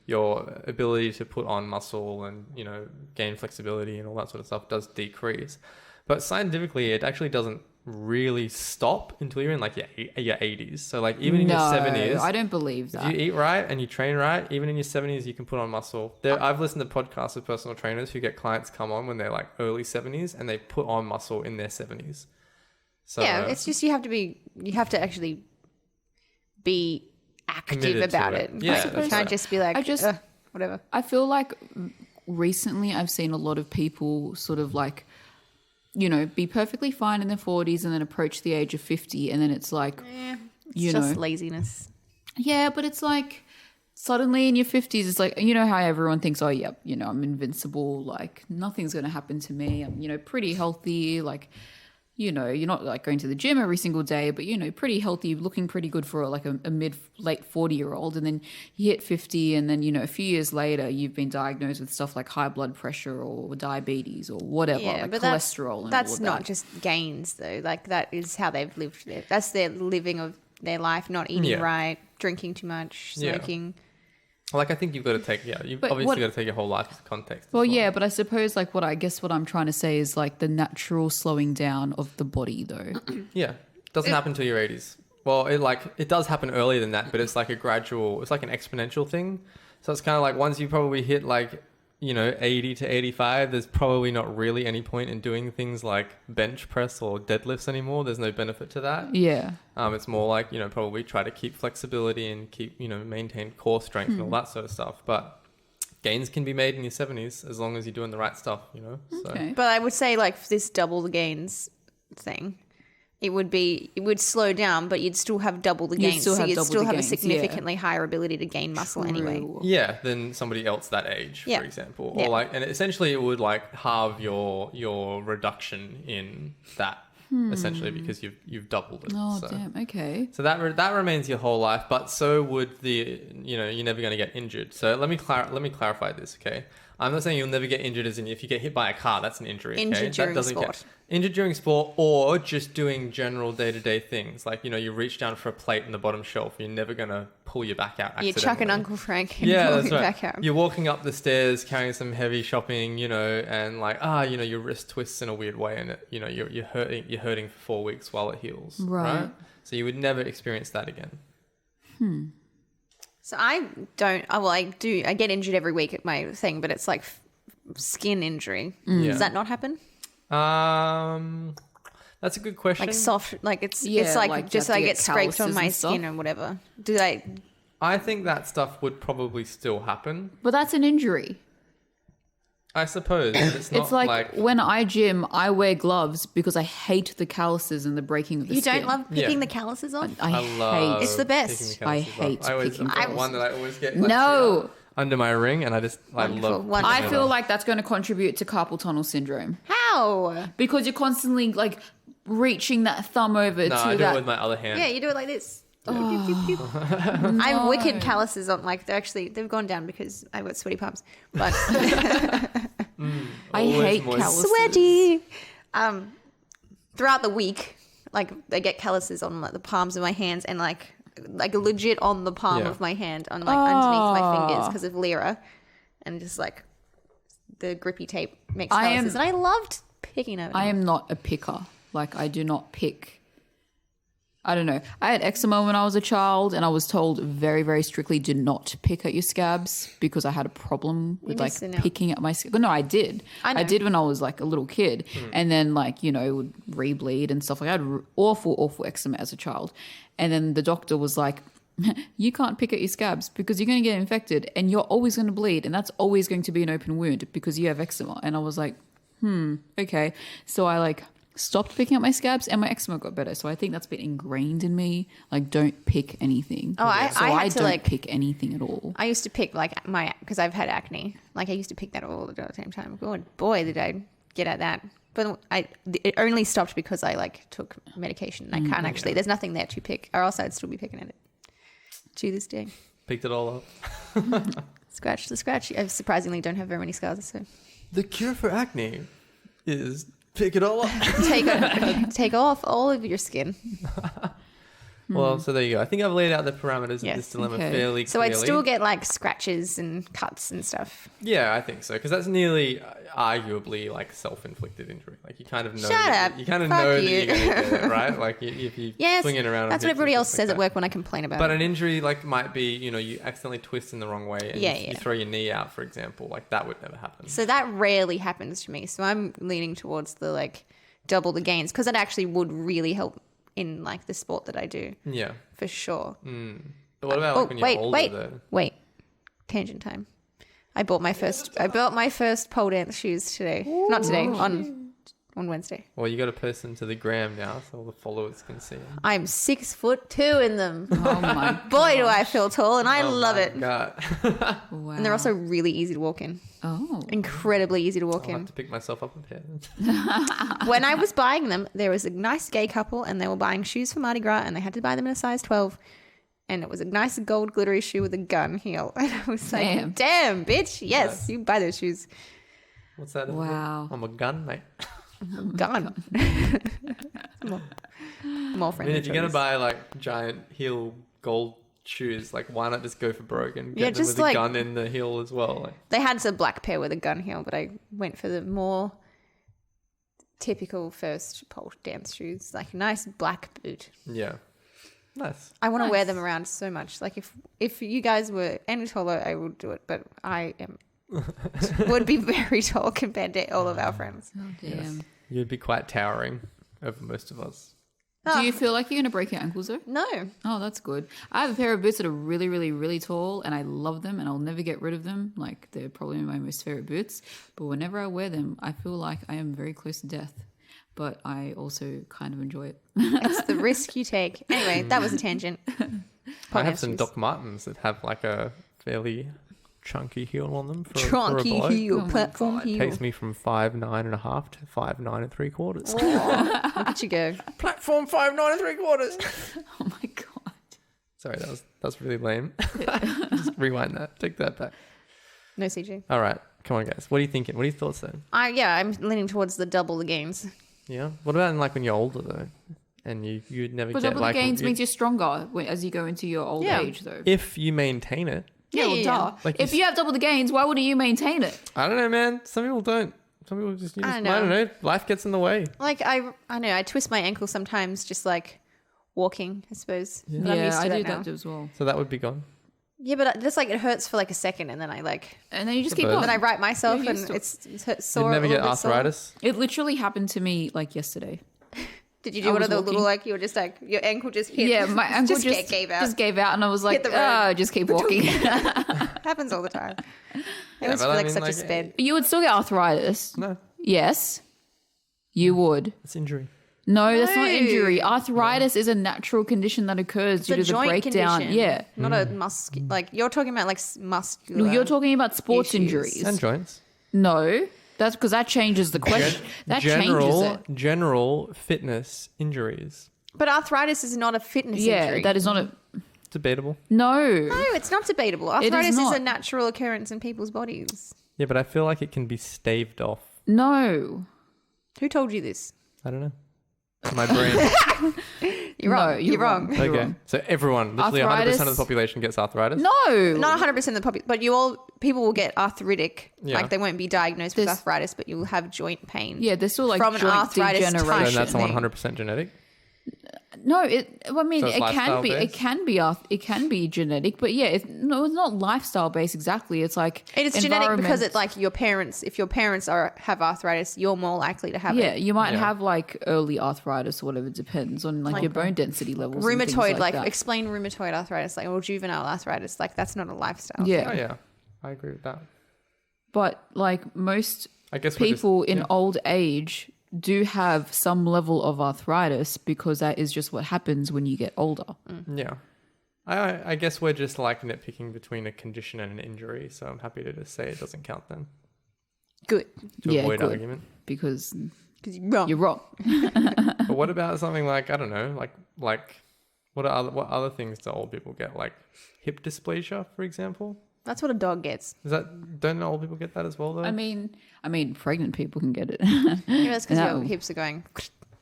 your ability to put on muscle and, you know, gain flexibility and all that sort of stuff does decrease. But scientifically, it actually doesn't really stop until you're in like your 80s. So like even in your 70s, I don't believe if that. you eat right and you train right, even in your 70s, you can put on muscle. I've listened to podcasts of personal trainers who get clients come on when they're like early 70s and they put on muscle in their 70s. So yeah, it's just you have to actually be active Committed to about it. it. Yeah, Like, that's you can't right. just be like, whatever. I feel like recently I've seen a lot of people sort of like, you know, be perfectly fine in their 40s and then approach the age of 50 and then it's like, It's you just know, laziness. yeah, but it's like suddenly in your 50s, it's like, you know how everyone thinks, oh, yep, I'm invincible. Like nothing's going to happen to me. I'm, pretty healthy. Like you know, you're not like going to the gym every single day, but, you know, pretty healthy, looking pretty good for like a late 40-year-old. And then you hit 50 and then, you know, a few years later, you've been diagnosed with stuff like high blood pressure or diabetes or whatever, like but cholesterol. And that's all of not that. just gains though. Like that is how they've lived their, that's their living of their life, not eating Yeah. right, drinking too much, Yeah. smoking. Like, I think you've got to take, you've But obviously what- got to take your whole life into context. as Well, yeah, but I suppose like what I'm trying to say is like the natural slowing down of the body though. Yeah. Doesn't happen until your 80s. Well, it does happen earlier than that, but it's like it's like an exponential thing. So it's kind of like once you probably hit like, you know, 80 to 85, there's probably not really any point in doing things like bench press or deadlifts anymore. There's no benefit to that. Yeah. It's more like, you know, probably try to keep flexibility and keep, you know, maintain core strength and all that sort of stuff. But gains can be made in your 70s as long as you're doing the right stuff, you know? So, Okay. But I would say like for this double the gains thing, it would slow down, but you'd still have double the You'd gains. still So have you'd double still the have gains, a yeah. significantly higher ability to gain muscle anyway. True. yeah, than somebody else that age, Yeah. for example. Yeah. Or like, and essentially it would like halve your reduction in that essentially because you've doubled it. Oh, so. damn. Okay. So that remains your whole life, but so would you're never going to get injured. So let me clarify this, okay? I'm not saying you'll never get injured as in if you get hit by a car, that's an injury, okay? Injured during that doesn't sport. count. Injured during sport or just doing general day-to-day things. Like, you know, you reach down for a plate in the bottom shelf, you're never going to pull your back out You accidentally. chuck an Uncle Frank and Yeah, pull that's it right. back out. You're walking up the stairs carrying some heavy shopping, you know, and like, you know, your wrist twists in a weird way and it, you know, you're hurting for 4 weeks while it heals. Right. So you would never experience that again. So I don't. Oh, well, I do. I get injured every week at my thing, but it's like skin injury. Yeah. Does that not happen? That's a good question. Like soft, like it's Yeah, like like just you have I to get get scraped on calluses my and stuff. skin or whatever. Do I? I think that stuff would probably still happen. But that's an injury. I suppose it's not It's like, when I gym, I wear gloves because I hate the calluses and the breaking of the You skin. don't love picking Yeah. the calluses off? I love hate. It's the best. picking the I calluses hate off. I always picking I've got calluses. one that I always get No. under my ring, and I love Wonderful. I picking it feel off. like that's going to contribute to carpal tunnel syndrome How? because you're constantly like reaching that thumb over No, to I do that. it with my other hand. Yeah, you do it like this. I have wicked calluses on. Like they've gone down because I've got sweaty palms. But I Always hate moist. calluses. sweaty. Throughout the week, like I get calluses on like the palms of my hands and like legit on the palm Yeah. of my hand, on like underneath my fingers because of Lyra, and just like the grippy tape makes I calluses. am- And I loved picking over. I am not a picker. Like I do not pick. I don't know. I had eczema when I was a child, and I was told very, very strictly, do not pick at your scabs because I had a problem with like missing out. picking at my scabs. No, I did. I know. I did when I was like a little kid, and then like it would re-bleed and stuff. Like I had awful eczema as a child, and then the doctor was like, "You can't pick at your scabs because you're going to get infected, and you're always going to bleed, and that's always going to be an open wound because you have eczema." And I was like, okay. So I like stopped picking up my scabs and my eczema got better. So I think that's been ingrained in me. Like, don't pick anything. Oh, I so had I to, don't like- pick anything at all. I used to pick like because I've had acne. Like I used to pick that all the same time. God, boy, did I get at that. But it only stopped because I like took medication. I can't actually. There's nothing there to pick, or else I'd still be picking at it to this day. Picked it all up. Scratch the scratch. I surprisingly don't have very many scars, so The cure for acne is pick it all up. take off all of your skin. Well, so there you go. I think I've laid out the parameters of Yes. this dilemma Okay. fairly So clearly. I'd still get like scratches and cuts and stuff. Yeah, I think so, because that's nearly arguably like self-inflicted injury. Like you kind of know. Shut that, up. You kind of Fuck know you. that you're going to get it, right? Like if you Yes, swing it around. on that's what hips everybody and else stuff says like at that. work when I complain about But it. an injury like might be, you accidentally twist in the wrong way and Yeah, you yeah. throw your knee out, for example. Like that would never happen. So that rarely happens to me. So I'm leaning towards the like double the gains because it actually would really help in like the sport that I do Yeah. for sure. But what about like when you're older though? wait. Tangent time. I bought my first pole dance shoes today. Not today, on on Wednesday. Well, you got to post them to the gram now so all the followers can see them. I'm 6'2" in them. Oh my Boy, do I feel tall, and I love it. God. wow. And they're also really easy to walk in. Oh. Incredibly easy to walk I'll have in. to pick myself up a pair. When I was buying them, there was a nice gay couple, and they were buying shoes for Mardi Gras, and they had to buy them in a size 12. And it was a nice gold glittery shoe with a gun heel. And I was like, damn, bitch. Yes, you buy those shoes. What's that? Wow. I'm a gun, mate. Gun. More I friendly. mean, if you're going to choice. buy like giant heel gold shoes, like why not just go for broke and Yeah, get them just with like- a gun in the heel as well? Like, They had a black pair with a gun heel, but I went for the more typical first pole dance shoes, like a nice black boot. yeah. Nice. I want to Nice. wear them around so much. Like if you guys were any taller, I would do it, but I am would be very tall compared to all of our friends. Oh, damn. You'd be quite towering over most of us. Do you feel like you're going to break your ankles though? No, Oh, that's good. I have a pair of boots that are really, really, really tall and I love them and I'll never get rid of them. Like they're probably my most favorite boots. But whenever I wear them, I feel like I am very close to death. But I also kind of enjoy it. it's the risk you take. Anyway, that was a tangent. I have Podcast some shoes. Doc Martens that have like a fairly chunky heel on them for, Trunky for a bloke. heel, Oh my platform God. heel. Takes me from 5'9.5" to 5'9 3/4. Look at you go. Platform 5'9 3/4. Oh my God. Sorry, that's really lame. Just rewind that. Take that back. No CG. All right, come on, guys. What are you thinking? What are your thoughts then? I'm leaning towards the double the gains. Yeah. What about in, like when you're older though, and you'd never But get double like the gains means you're stronger as you go into your old Yeah. age though. if you maintain it. Yeah, well, yeah. duh. Like If you have double the gains, why wouldn't you maintain it? I don't know, man. Some people don't. Some people just. I I know. don't know. Life gets in the way. Like I know I twist my ankle sometimes, just like walking, I suppose. But I'm used to I that do now. that as well. So that would be gone. Yeah, but just like it hurts for like a second, and then I like And then you just keep But- going. then I right myself, You're and used to it. it's sore. You'd never a get little bit sore. arthritis. It literally happened to me like yesterday. Did you do I one was of the little walking. like you were just like your ankle just hit? Yeah, my ankle just gave out. just gave out, and I was like, the road. just keep walking. Happens all the time. I always but feel I like mean, such a like, sped. You would still get arthritis. No, Yes, you would. it's injury. No, that's not No. injury. Arthritis is a natural condition that occurs due It's to a the joint breakdown. condition. Yeah. Not a like you're talking about like muscular. No, you're talking about sports issues. injuries. And joints. No, that's because that changes the question. That changes it. General fitness injuries. But arthritis is not a fitness Yeah, injury. that is not a Debatable. no. No, it's not debatable. It is Arthritis is not. a natural occurrence in people's bodies. Yeah, but I feel like it can be staved off. No. Who told you this? I don't know. My brain. You're wrong. No, you're wrong. You're Okay. wrong. So everyone, literally 100% of the Arthritis- population gets arthritis. No. Not 100% of the population, but people will get arthritic. Yeah. Like they won't be diagnosed with There's- arthritis, but you'll have joint pain. Yeah, there's still like From an joint arthritis type. degeneration. Then that's thing. 100% genetic. No, I mean, So it's it can lifestyle be, based? it can be genetic, but yeah, it's not lifestyle based exactly. It's like And it's genetic because environment. it's like your parents. If your parents have arthritis, you're more likely to have yeah, it. you might Yeah. have like early arthritis or whatever. It depends on like your bone density levels. and things Rheumatoid, like that. explain rheumatoid arthritis, like or juvenile arthritis. Like that's not a lifestyle. yeah. Oh, yeah. I agree with that. But like most I guess we're just- people in yeah. old age do have some level of arthritis because that is just what happens when you get older. Yeah. I guess we're just like nitpicking between a condition and an injury, so I'm happy to just say it doesn't count then Good, to Yeah, avoid good. argument. Because because you're wrong. you're wrong. But what about something like, I don't know, like what other things do old people get? Like hip dysplasia, for example? That's what a dog gets. Don't old people get that as well though? I mean, pregnant people can get it. Yeah, that's because No. your hips are going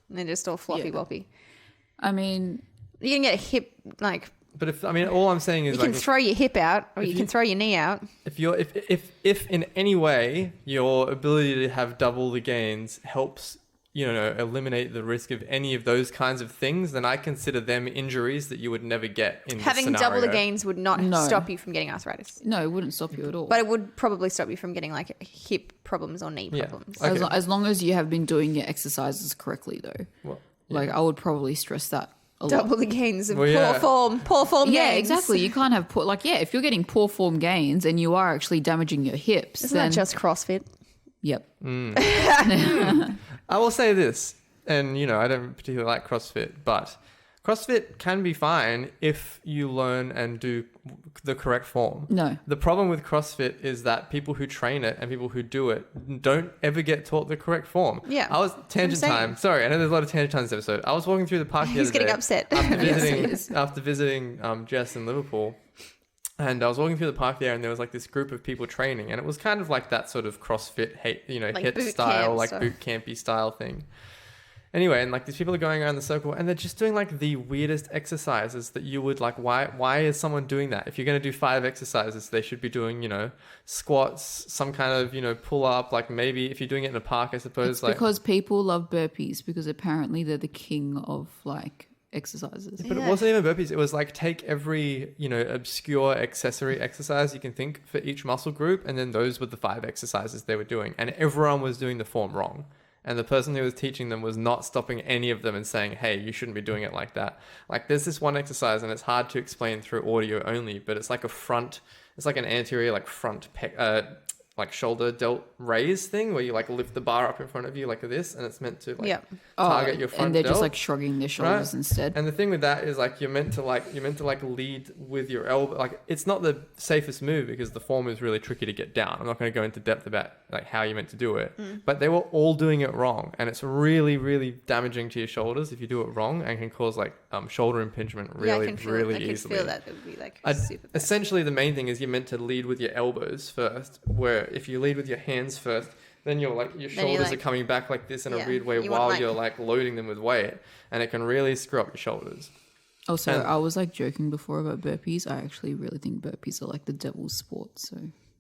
and they're just all floppy Yeah. woppy. I mean, You can get a hip like but if all I'm saying is you like can throw your hip out or you can throw your knee out. if in any way your ability to have double the gains helps eliminate the risk of any of those kinds of things, then I consider them injuries that you would never get in Having this double the scenario. gains would not No. stop you from getting arthritis. no, it wouldn't stop you at all. But it would probably stop you from getting like hip problems or knee Yeah. problems. Okay. As long as you have been doing your exercises correctly, though. Well, Like, I would probably stress that a lot. Double the gains of Well, yeah. poor form Yeah, gains. exactly. You can't have if you're getting poor form gains and you are actually damaging your hips, Isn't then that just CrossFit? yep. I will say this, and I don't particularly like CrossFit, but CrossFit can be fine if you learn and do the correct form. No. The problem with CrossFit is that people who train it and people who do it don't ever get taught the correct form. Yeah, I was tangent saying. time. Sorry, I know there's a lot of tangent time in this episode. I was walking through the park the He's other getting day upset. after visiting Jess in Liverpool. And I was walking through the park there, and there was like this group of people training, and it was kind of like that sort of CrossFit, Like HIIT boot style, camp like stuff. boot campy style thing. Anyway, and like these people are going around the circle, and they're just doing like the weirdest exercises that you would like. Why is someone doing that? If you're going to do 5 exercises, they should be doing squats, some kind of pull up. Like maybe if you're doing it in a park, I suppose. It's because people love burpees because apparently they're the king of like exercises. But it wasn't even burpees. It was like take every, obscure accessory exercise you can think for each muscle group. And then those were the 5 exercises they were doing. And everyone was doing the form wrong. And the person who was teaching them was not stopping any of them and saying, hey, you shouldn't be doing it like that. Like there's this one exercise and it's hard to explain through audio only, but it's like it's like an anterior, like front like shoulder delt raise thing where you like lift the bar up in front of you like this, and it's meant to like target your front and they're delt. just like shrugging their shoulders instead. And the thing with that is like you're meant to lead with your elbow. Like it's not the safest move because the form is really tricky to get down. I'm not going to go into depth about like how you're meant to do it, but they were all doing it wrong, and it's really, really damaging to your shoulders if you do it wrong, and can cause like shoulder impingement really, really easily. I can feel that. It would be like super bad. Essentially, the main thing is you're meant to lead with your elbows first. Where if you lead with your hands first, then your shoulders are coming back like this in a weird way while you're like loading them with weight, and it can really screw up your shoulders. Also, I was like joking before about burpees. I actually really think burpees are like the devil's sport. So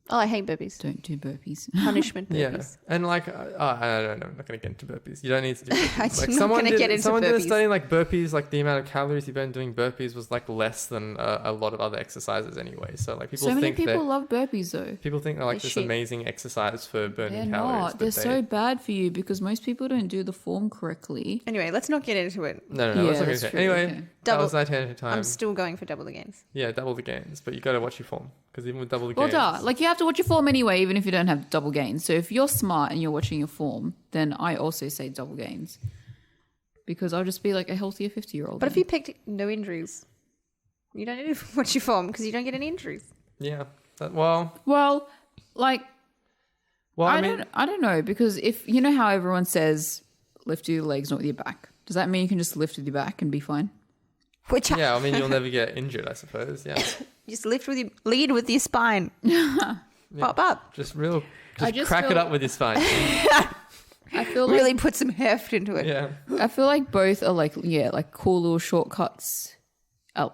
Oh, I hate burpees. don't do burpees. Punishment Yeah, burpees. and like I don't know, I'm not going to get into burpees. You don't need to do burpees. I'm not gonna get into someone did a burpees. study like burpees, like the amount of calories you burn doing burpees was like less than a lot of other exercises anyway. So like people So many think people love burpees though. people think they're like They're this shit. amazing exercise for burning They're calories. not. but They're they- so bad for you because most people don't do the form correctly. Anyway, let's not get into it. No. Yeah, Let's not that's get true, into it. Anyway, okay. that Double- was our tangent time. I'm still going for double the gains. Yeah, double the gains, but you got to watch your form because even with double the Well, gains, duh. Like you have to watch your form anyway, even if you don't have double gains. So if you're smart and you're watching your form, then I also say double gains because I'll just be like a healthier 50-year-old. But if you picked no injuries, you don't need to watch your form because you don't get any injuries. yeah. Well, like I mean, I don't know because if you know how everyone says lift your legs not with your back, does that mean you can just lift with your back and be fine? Which yeah. I mean, you'll never get injured, I suppose. Yeah. just lead with your spine. Pop up. Just just crack it feel- up with your spine. I feel like Really put some heft into it. Yeah. I feel like both are like cool little shortcuts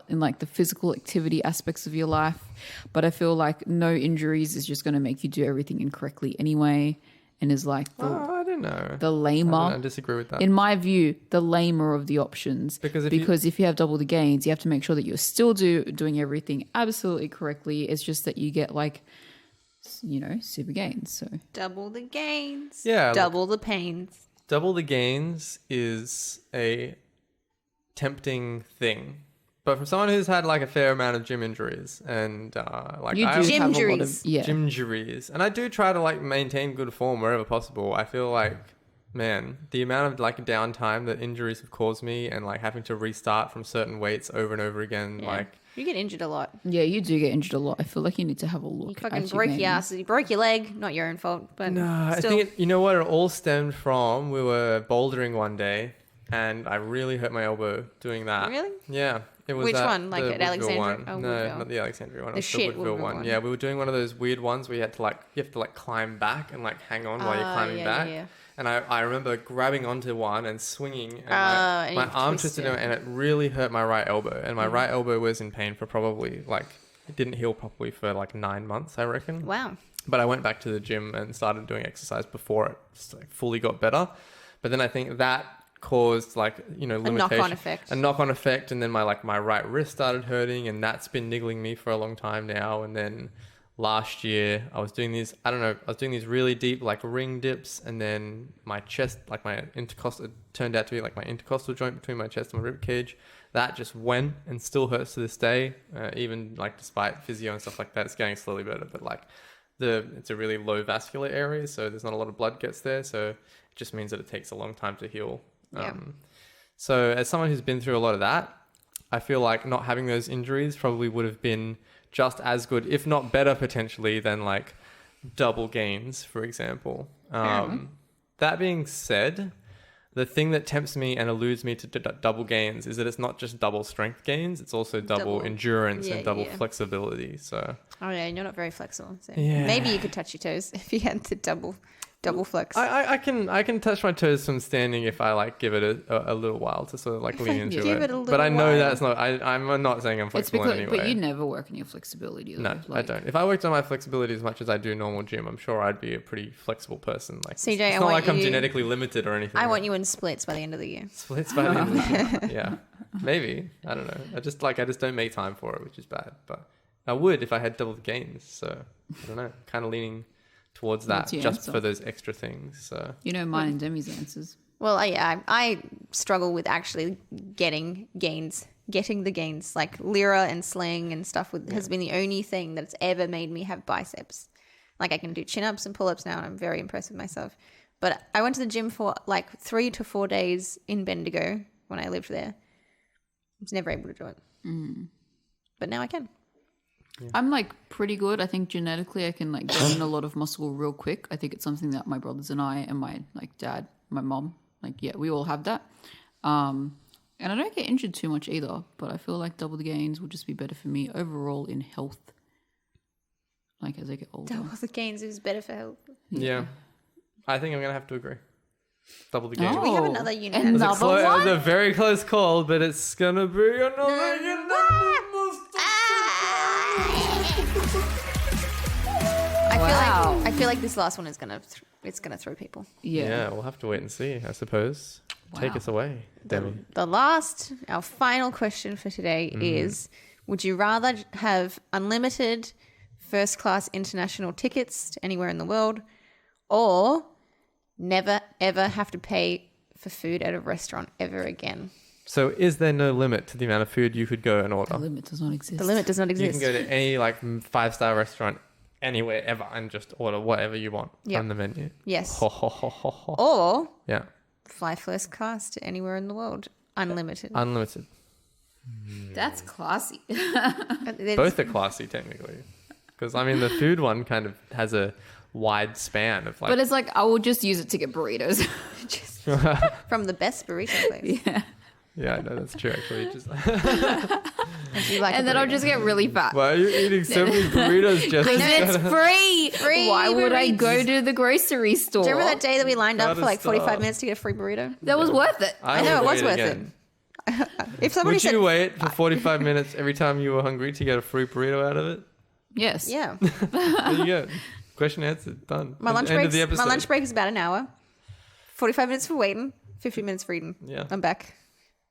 in like the physical activity aspects of your life, but I feel like no injuries is just going to make you do everything incorrectly anyway, and is like I don't know. the lamer. I disagree with that. In my view, the lamer of the options. Because if you have double the gains, you have to make sure that you're still doing everything absolutely correctly. It's just that you get like, super gains. So Double the gains. Yeah, Double the pains. Double the gains is a tempting thing. But from someone who's had like a fair amount of gym injuries and like you do I have a lot of Gymjuries. gym injuries, and I do try to like maintain good form wherever possible. I feel like, man, the amount of like downtime that injuries have caused me and like having to restart from certain weights over and over again, Yeah. like You get injured a lot. Yeah, you do get injured a lot. I feel like you need to have a look. You fucking at broke your your ass. You broke your leg. Not your own fault, but no, I still. think you know what it all stemmed from. We were bouldering one day, and I really hurt my elbow doing that. Really? Yeah. It was Which at one? Like the at Woodville Alexandria? one. Oh, No, Woodville. not the Alexandria one. The It was shit Woodville Woodville one. one. Yeah, we were doing one of those weird ones where you have to climb back and like hang on while you're climbing yeah, back. yeah. And I remember grabbing onto one and swinging, and and my you arm twisted. twisted, and it really hurt my right elbow. And my right elbow was in pain for probably like it didn't heal properly for like 9 months, I reckon. Wow. But I went back to the gym and started doing exercise before it just, like, fully got better. But then I think that caused like limitation, knock-on effect. a knock-on effect, and then my right wrist started hurting, and that's been niggling me for a long time now. And then last year I was doing these really deep like ring dips, and then my chest, like my intercostal, it turned out to be like my intercostal joint between my chest and my rib cage, that just went and still hurts to this day, even like despite physio and stuff like that. It's getting slowly better, but like it's a really low vascular area, so there's not a lot of blood gets there. So It just means that it takes a long time to heal. Yeah. So as someone who's been through a lot of that, I feel like not having those injuries probably would have been just as good, if not better potentially, than like double gains, for example. That being said, the thing that tempts me and eludes me to double gains is that it's not just double strength gains, it's also double endurance and double flexibility. So Oh yeah, you're not very flexible. So Yeah. maybe you could touch your toes if you had to double flex. I can touch my toes from standing if I like give it a little while to sort of like lean into give it a But I little know while. that's not. I'm not saying I'm It's flexible because, in any way. but you never work on your flexibility. Though. No, I Like, don't. If I worked on my flexibility as much as I do normal gym, I'm sure I'd be a pretty flexible person. Like CJ, it's I not want like I'm you- genetically limited or anything. I want you in splits by the end of the year. splits by the end of the year. Yeah, maybe. I don't know. I just don't make time for it, which is bad. But I would if I had double the gains. So I don't know. Kind of leaning towards that What's your just answer? for those extra things. So You know mine and Demi's answers. Well, I struggle with actually getting the gains. Like Lyra and sling and stuff has been the only thing that's ever made me have biceps. Like I can do chin-ups and pull-ups now, and I'm very impressed with myself. But I went to the gym for like 3 to 4 days in Bendigo when I lived there. I was never able to do it. But now I can. I'm like pretty good. I think genetically I can like gain a lot of muscle real quick. I think it's something that my brothers and I and my like dad, my mom, like yeah, we all have that. And I don't get injured too much either, but I feel like double the gains will just be better for me overall in health. Like as I get older. Double the gains is better for health. yeah, I think I'm gonna have to agree. Double the gains. We have Oh, another unit. It was another it was one? a very close call, but it's gonna be another unanimous. I feel like this last one is gonna throw people. Yeah, we'll have to wait and see, I suppose. Take Wow. us away, Demi. Our final question for today is: would you rather have unlimited first class international tickets to anywhere in the world, or never ever have to pay for food at a restaurant ever again? So, is there no limit to the amount of food you could go and order? The limit does not exist. The limit does not You exist. can go to any like 5-star restaurant anywhere ever and just order whatever you want Yep. from the menu. Yes. Ho, ho, ho, ho, ho. Or Yeah, fly first class to anywhere in the world, unlimited. unlimited. That's classy. Both are classy technically, because I mean the food one kind of has a wide span of like. But it's like I will just use it to get burritos. from the best burrito place. Yeah, I know that's true actually. Just You like a And then I'll burrito. just get really fat. why are you eating so many burritos, Jessica? Because it's free. Free Why would I burritos. go to the grocery store? Do you remember that day that we lined up Gotta for like 45 stop. minutes to get a free burrito? That was worth it. I know, would it was wait worth again. If somebody Would said, you wait for 45 minutes every time you were hungry to get a free burrito out of it? Yes. yeah, There you go. Question answered. Done. my lunch End of break. the episode. My lunch break is about an hour. 45 minutes for waiting. 15 minutes for eating. Yeah. I'm back.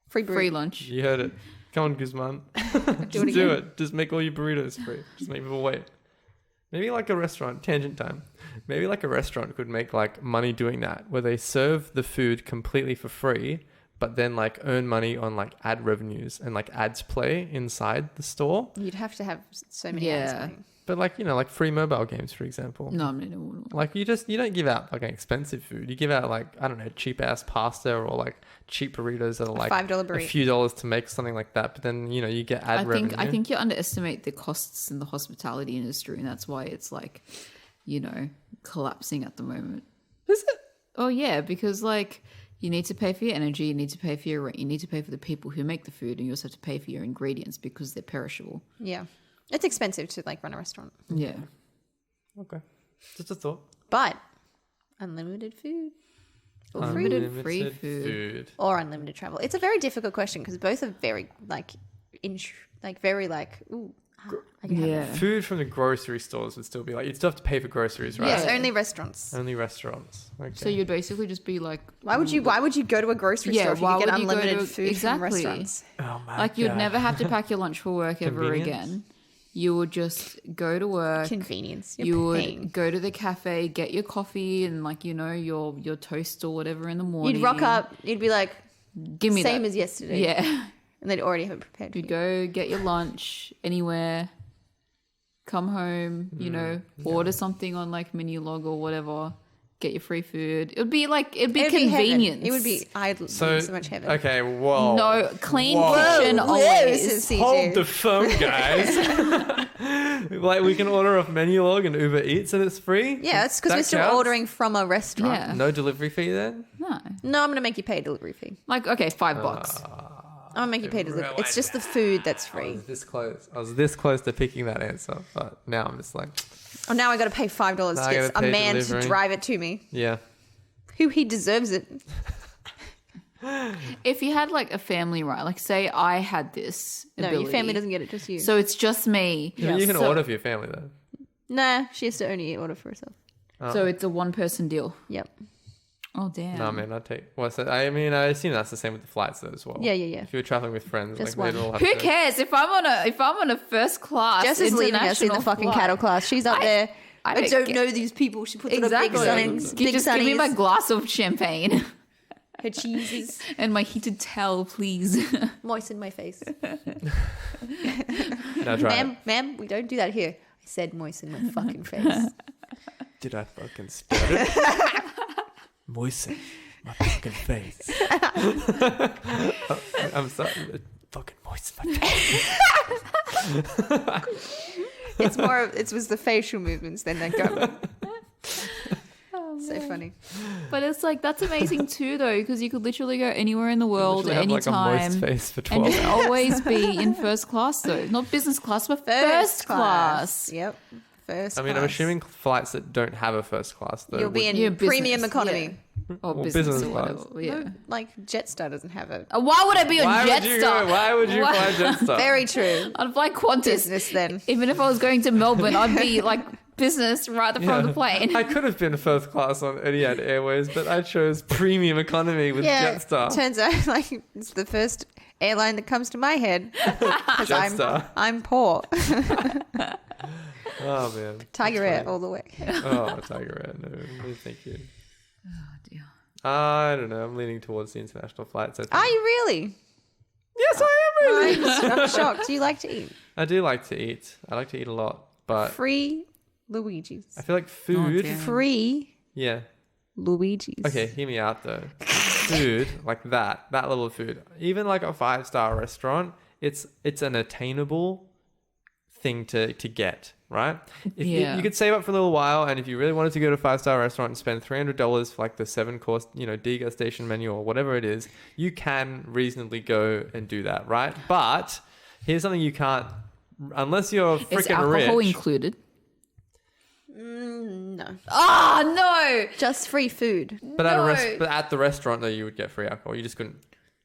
Free burrito. Free lunch. You heard it. Come on, Guzman. Do it Do again. it. Just make all your burritos free. Just make people wait. Maybe like a restaurant, tangent time. Maybe like a restaurant could make like money doing that, where they serve the food completely for free, but then like earn money on like ad revenues and like ads play inside the store. You'd have to have so many Yeah. ads running. But like, you know, like free mobile games, for example. No, no. Like you don't give out like expensive food. You give out like, I don't know, cheap ass pasta or like cheap burritos that are like $5 a burrito. few dollars to make something like that. But then, you know, you get ad revenue. I think you underestimate the costs in the hospitality industry, and that's why it's like, you know, collapsing at the moment. Is it? Oh yeah, because like you need to pay for your energy, you need to pay for your rent, you need to pay for the people who make the food, and you also have to pay for your ingredients because they're perishable. Yeah. It's expensive to like run a restaurant. Yeah. Okay. Just a thought. But unlimited food or free Unlimited free food. or unlimited travel. It's a very difficult question because both are very like very like ooh. I can have Yeah. Food from the grocery stores would still be like, you'd still have to pay for groceries, right? Yes, Yeah. only restaurants. Only restaurants. Okay. So you'd basically just be like, Why would you go to a grocery Yeah, store if you why could get would you go unlimited to- food from exactly. restaurants? oh my like you'd God. never have to pack your lunch for work ever Convenience. again. You would just go to work. Convenience. You You're would paying. go to the cafe, get your coffee and like, you know, your toast or whatever in the morning. You'd rock up. You'd be like, Give me same that. as yesterday. Yeah. And they'd already have it prepared for You'd you. go get your lunch anywhere, come home, you know, order something on like Minulog or whatever, get your free food. It'd be It'd be convenient. heaven. It would be. I'd So, so much heaven. okay, whoa. no clean Whoa. kitchen This always. is CJ. Hold the phone, guys. Like, we can order off Menulog and Uber Eats and it's free? Yeah, it's because That we're still counts? ordering from a restaurant. Yeah. No delivery fee then? No, No, I'm gonna make you pay a delivery fee. like okay, $5. I'm gonna make you pay delivery. It's just the food that's free. I was this close to picking that answer, but now I'm just like, Oh, now I got to pay $5 Now to I get gotta a pay man delivery. to drive it to me. yeah. Who he deserves it. If you had like a family, right? Like say I had this No, ability. your family doesn't get it, just you. So it's just me. Yeah, you can So- order for your family though. Nah, she has to only order for herself. So it's a one-person deal. Yep. Oh damn. No, man, I'd take. What's that? I mean, I assume that's the same with the flights though as well. Yeah, yeah, yeah. If you were traveling with friends, Just like they'd one. all have Who to. cares if I'm on a first class? Jess is leaving us in the international fucking flight? cattle class. She's up there. I don't don't get- know these people. She puts Exactly. on a big sun. Big Just give me my sunnies. glass of champagne Her cheeses and my heated towel, please. moisten my face. No, try it. Ma'am, we don't do that here. I said moisten my fucking face. Did I fucking start it? Moisten my fucking face. I'm sorry. Fucking moisten my face. It's more of, it was the facial movements than that go. So funny. But it's like that's amazing too, though, because you could literally go anywhere in the world Literally have, like, a anytime, moist face for and 12 just hours. always be in first class, though, not business class, but first class. Yep. First I mean, I'm class. assuming flights that don't have a first class though. You'll be in Yeah, business, premium economy. Or Or business, business or whatever. class. Yeah. Like Jetstar doesn't have a. Why would I be on Why would you Jetstar? go? Why would you Why- fly Jetstar? Very true. I'd fly Qantas. Business then. Even if I was going to Melbourne, I'd be like business right at the front of the plane. I could have been first class on Etihad Airways, but I chose premium economy with Yeah. Jetstar. Turns out, like, it's the first airline that comes to my head. 'Cause Jetstar. I'm poor. Oh man. Tiger That's Air funny. all the way. Oh, Tiger Air. No, thank you. Oh, dear. I don't know. I'm leaning towards the international flights. I think. Are you really? Yes, I am really. I'm shocked. Do you like to eat? I do like to eat. I like to eat a lot, but Free Luigi's. I feel like food. dear. Free Yeah. Luigi's. Okay, hear me out though. Food like that level of food, even like a 5-star restaurant, it's an attainable thing to get, right? If Yeah. you could save up for a little while, and if you really wanted to go to a 5-star restaurant and spend $300 for like the 7-course, degustation menu or whatever it is, you can reasonably go and do that, right? But here's something you can't, unless you're Is freaking alcohol rich. included? No. Oh, no. Just free food. But at the restaurant though, you would get free alcohol. You just couldn't.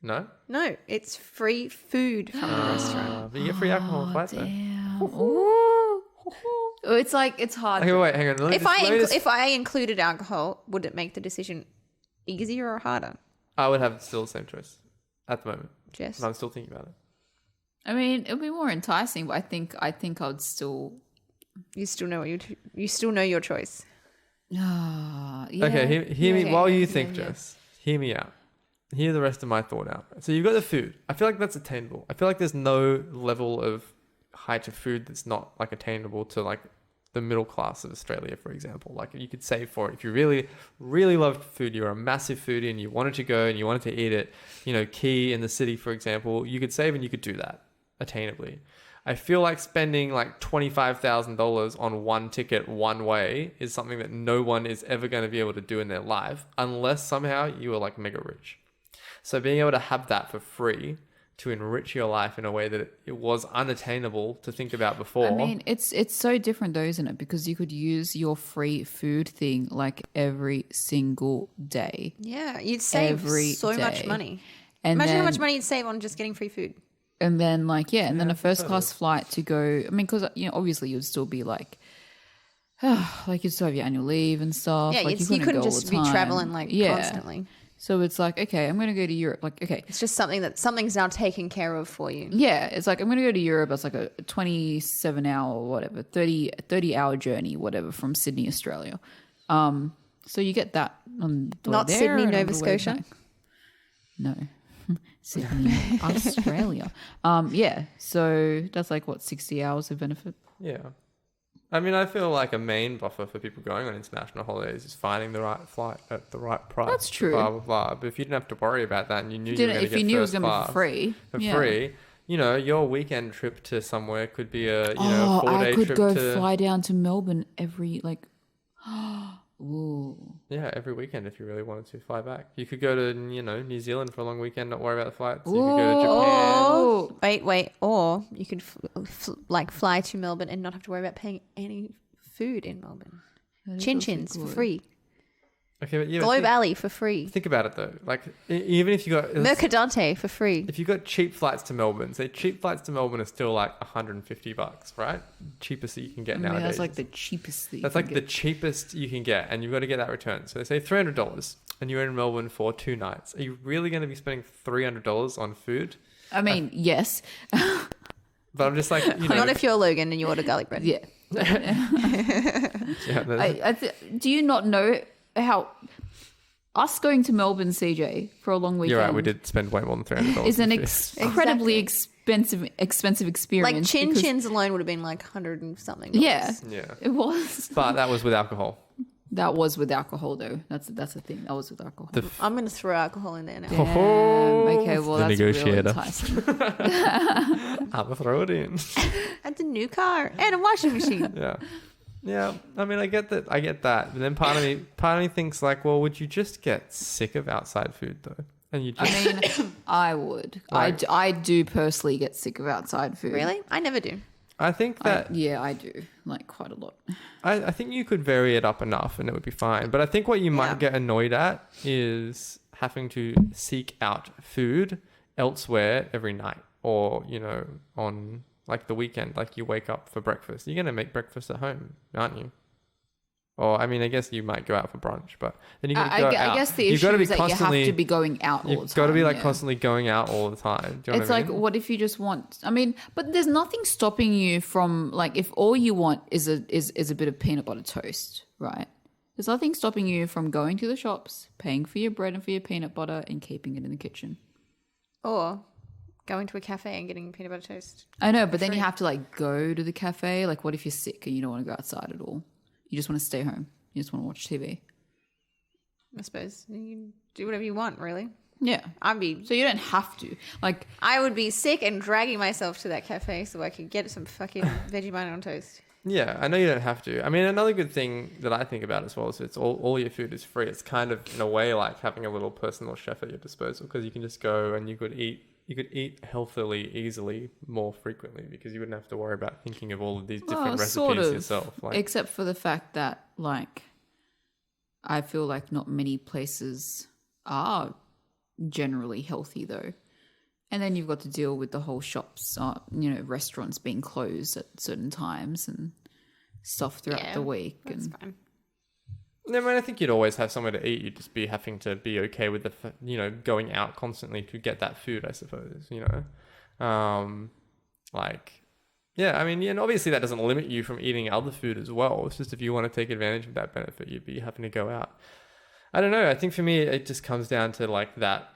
No. No, it's free food from the restaurant. But you get free alcohol on flights though. Damn. Ooh. It's like, it's hard. Okay, wait, hang on. Let me If I included alcohol, would it make the decision easier or harder? I would have still the same choice at the moment. Jess? And I'm still thinking about it. I mean, it would be more enticing, but I think I would still. You still know you still know your choice. Ah, yeah. Okay, hear me Okay, while yeah, you yeah, think, yeah. Jess. Hear me out. Hear the rest of my thought out. So you've got the food. I feel like that's attainable. I feel like there's no level of height of food that's not like attainable to like the middle class of Australia, for example. Like you could save for it. If you really, really loved food, you're a massive foodie and you wanted to go and you wanted to eat it, Key in the city, for example, you could save and you could do that attainably. I feel like spending like $25,000 on one ticket one way is something that no one is ever going to be able to do in their life unless somehow you are like mega rich. So being able to have that for free to enrich your life in a way that it was unattainable to think about before. I mean, it's so different though, isn't it? Because you could use your free food thing like every single day. Yeah, you'd save Every so much day. money. And Imagine how then- much money you'd save on just getting free food. And then and then a first class flight to go. I mean, because obviously you'd still be like, like you'd still have your annual leave and stuff. Yeah, like you couldn't go all just the be time. traveling like constantly. So it's like, okay, I'm going to go to Europe. Like, okay, It's just something's now taken care of for you. yeah, it's like I'm going to go to Europe. It's like a 27-hour or whatever, 30-hour journey, whatever, from Sydney, Australia. So you get that on the way Not there Sydney, and on Nova the way Scotia? back. No, Sydney, Australia. Yeah, so that's like what 60 hours of benefit. yeah. I mean, I feel like a main buffer for people going on international holidays is finding the right flight at the right price. That's true. Blah, blah, blah. But if you didn't have to worry about that and you knew you were going to If get you knew it was first going to be class for free. for yeah. free, you know, your weekend trip to somewhere could be a, a Oh, 4-day I could trip go to... fly down to Melbourne every ooh. Yeah, every weekend if you really wanted to fly back. You could go to, New Zealand for a long weekend, not worry about the flights. You could go to Japan. Oh, Wait. Or you could fly to Melbourne and not have to worry about paying any food in Melbourne. Chin chins for free. Okay, but yeah, Globe Alley for free. think about it though. Like, even if you got... Mercadante for free. If you got cheap flights to Melbourne, say cheap flights to Melbourne are still like $150, right? Cheapest that you can get nowadays. that's like the cheapest thing. That's like the cheapest you can get, and you've got to get that return. So say $300, and you're in Melbourne for 2 nights. Are you really going to be spending $300 on food? I mean, yes. But I'm just like, Not if you're Logan and you order garlic bread. Yeah. yeah, Do you not know how us going to Melbourne, CJ, for a long weekend? you're right. We did spend way more than $300. Is an on food. incredibly Exactly. expensive experience. Like chin because- chins alone would have been like 100 and something. Yeah, Yeah, it was. but that was with alcohol. That was with alcohol, though. That's the thing. That was with alcohol. I'm going to throw alcohol in there now. Damn. Okay, well, The that's real negotiator. enticing. I'm gonna throw it in. And a new car and a washing machine. Yeah. I mean, I get that. But then part of me thinks like, well, would you just get sick of outside food though? And you just I mean, I would. Like- I do personally get sick of outside food. Really? I never do. I think that I do. Like, quite a lot. I think you could vary it up enough and it would be fine. But I think what you might Yeah. get annoyed at is having to seek out food elsewhere every night, or on like the weekend. Like you wake up for breakfast, you're gonna make breakfast at home, aren't you? Or I mean, I guess you might go out for brunch, but then you got to go out. I guess the You've issue gotta be is that you have constantly- to be going out all the time. You've got to be like yeah. constantly going out all the time. Do you know It's what I like, mean? what if you just want? I mean, but there's nothing stopping you from like if all you want is a bit of peanut butter toast, right? There's nothing stopping you from going to the shops, paying for your bread and for your peanut butter, and keeping it in the kitchen. Or going to a cafe and getting peanut butter toast. I know, but then you have to like go to the cafe. Like, what if you're sick and you don't want to go outside at all? You just want to stay home. You just want to watch TV. I suppose. You can do whatever you want, really. Yeah. So You don't have to. Like, I would be sick and dragging myself to that cafe so I could get some fucking Vegemite on toast. Yeah, I know you don't have to. I mean, another good thing that I think about as well is it's all your food is free. It's kind of in a way like having a little personal chef at your disposal, because you can just go and you could eat healthily, easily, more frequently, because you wouldn't have to worry about thinking of all of these different recipes yourself. Like, except for the fact that, like, I feel like not many places are generally healthy, though. And then you've got to deal with the whole shops, restaurants being closed at certain times and stuff throughout the week. That's And fine. I mean, I think you'd always have somewhere to eat. You'd just be having to be okay with going out constantly to get that food, I suppose, yeah, I mean, and obviously that doesn't limit you from eating other food as well. It's just if you want to take advantage of that benefit, you'd be having to go out. I don't know. I think for me, it just comes down to like that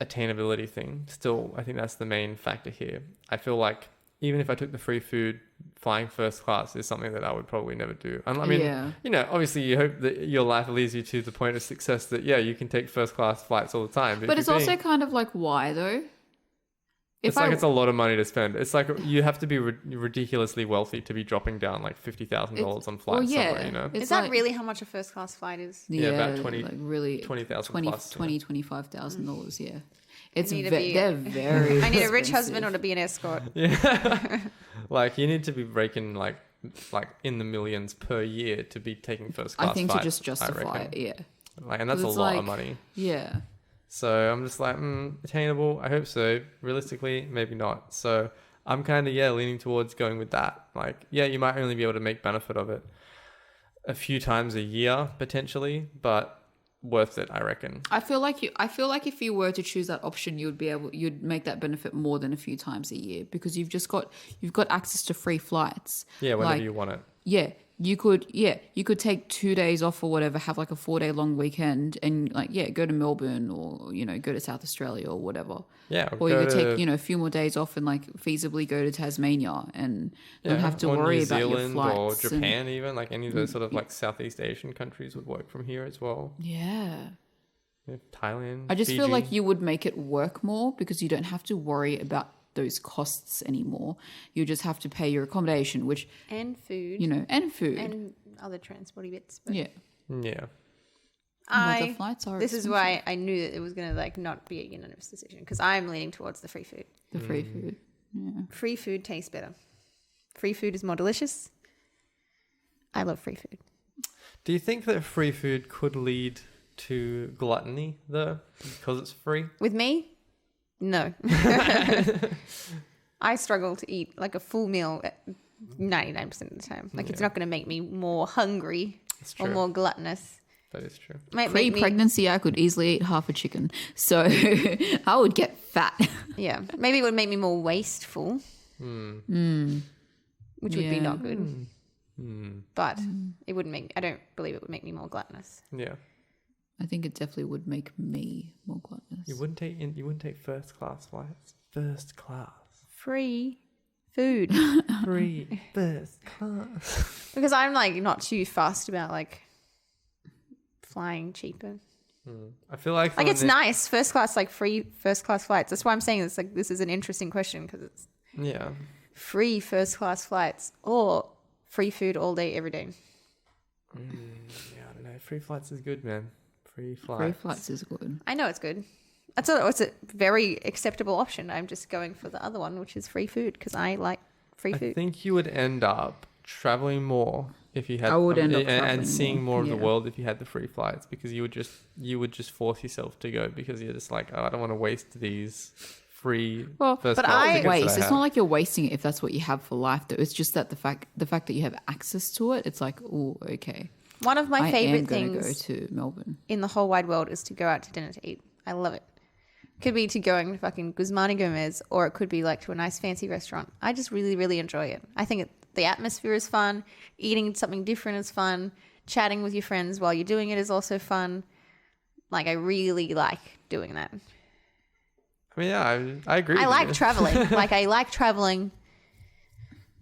attainability thing. Still, I think that's the main factor here. I feel like even if I took the free food, flying first class is something that I would probably never do. I mean, obviously you hope that your life leads you to the point of success that, yeah, you can take first class flights all the time. but it's also kind of like, why though? It's a lot of money to spend. It's like you have to be ridiculously wealthy to be dropping down like $50,000 on flights somewhere, It's Is that like- really how much a first class flight is? Yeah, about 20 like really 20,000 $20,000 plus, $25,000. Yeah, it's need to they're very. I need a rich expensive. husband or to be an escort. Yeah. Like you need to be raking like in the millions per year to be taking first class I think flights, to just justify reckon. it. Yeah, Like, and that's a it's lot like- of money. yeah. So I'm just like, attainable? I hope so. Realistically, maybe not. So I'm kind of, leaning towards going with that. Like, yeah, you might only be able to make benefit of it a few times a year, potentially, but worth it, I reckon. I feel like if you were to choose that option, you'd make that benefit more than a few times a year, because you've got access to free flights. Yeah, whenever Like, you want it. Yeah, you could take 2 days off or whatever, have like a 4-day long weekend and like, go to Melbourne or, go to South Australia or whatever. Yeah. Or you could take, a few more days off and like feasibly go to Tasmania and not have to or worry New about your Zealand flights. or Japan even. Like any of those sort of like Southeast Asian countries would work from here as well. Yeah. Yeah, Thailand, I just feel Fiji. like you would make it work more because you don't have to worry about those costs anymore. You just have to pay your accommodation, which, And food. and food. And other transporty bits. But yeah. Yeah. But the flights are This is expensive. why I knew that it was going to like not be a unanimous decision because I'm leaning towards the free food. The free food. Yeah. Free food tastes better. Free food is more delicious. I love free food. Do you think that free food could lead to gluttony though, because it's free? With me, no. I struggle to eat like a full meal 99% of the time. Like it's not going to make me more hungry That's or true. more gluttonous. That is true. Might make me, Pre-pregnancy, I could easily eat half a chicken. So I would get fat. yeah, maybe it would make me more wasteful, which would be Yeah. not good. But it wouldn't make. I don't believe it would make me more gluttonous. Yeah. I think it definitely would make me more gluttonous. You wouldn't take first class flights. First class. Free food. Free first class. Because I'm like not too fussed about like flying cheaper. I feel like Like it's nice first class, like free first class flights. That's why I'm saying this. Like this is an interesting question because it's Yeah. free first class flights or free food all day every day. Yeah, I don't know. Free flights is good, man. Free flights. Free flights is good. I know it's good. It's a very acceptable option. I'm just going for the other one, which is free food because I like free I food. think you would end up traveling more if you had I would end up and traveling seeing more of the yeah. world if you had the free flights, because you would just force yourself to go because you're just like, oh, I don't want to waste these free Well, first but class I- tickets that Waste. I It's have. not like you're wasting it if that's what you have for life, though. It's just that the fact that you have access to it, it's like, oh, okay. One of my I am favorite going to go things to Melbourne. in the whole wide world is to go out to dinner to eat. I love it. Could be to going to fucking Guzmán y Gomez, or it could be like to a nice fancy restaurant. I just really, really enjoy it. I think the atmosphere is fun. Eating something different is fun. Chatting with your friends while you're doing it is also fun. Like I really like doing that. I mean, yeah, I agree. I with like you. traveling. Like I like traveling.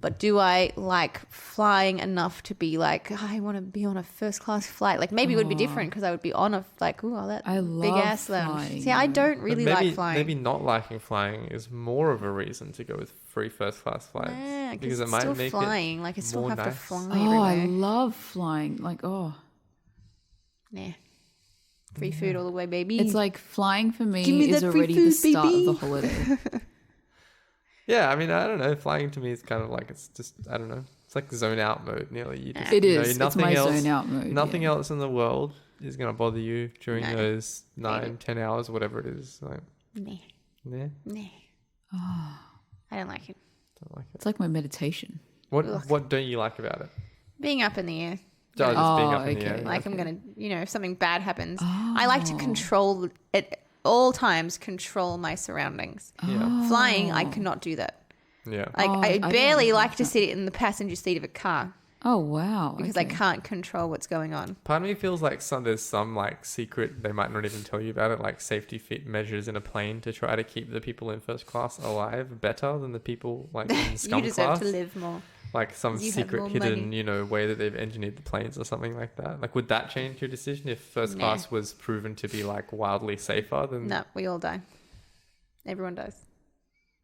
But do I like flying enough to be like, I want to be on a first class flight? Like maybe it would be different because I would be on a like, ooh, that I big love ass lounge. flying, See, I don't But really maybe, like flying. Maybe not liking flying is more of a reason to go with free first class flights Yeah, because it it's might still make flying. it Like I still more have to nice. fly Oh, I everywhere. love flying. Like, oh. Nah. Free food all the way, baby. It's like flying for me Give me is that free already the food, start baby. of the holiday. Yeah, I mean, I don't know. Flying to me is kind of like it's just I don't know. It's like zone out mode nearly. You just, It you know, is. It's nothing my else, zone out mode. Nothing yeah. else in the world is gonna bother you during No. those Maybe. 9-10 hours, whatever it is. Like, nah. yeah, Nah. I don't like it. don't like it. It's like my meditation. What don't you like about it? Being up in the air. Just being up in the okay. air. Like I'm gonna, if something bad happens, I like to control at all times. Control my surroundings. Yeah, Flying, I cannot do that. yeah. Like Oh, I I don't barely like like to sit in the passenger seat of a car Oh, wow. because okay. I can't control what's going on. Part of me feels like there's some like secret they might not even tell you about it, like safety measures in a plane to try to keep the people in first class alive better than the people like in scum You deserve class. to live more. Like some You have secret more hidden, money. way that they've engineered the planes or something like that. Like, would that change your decision if first Nah. class was proven to be like wildly safer than? No, we all die. Everyone dies.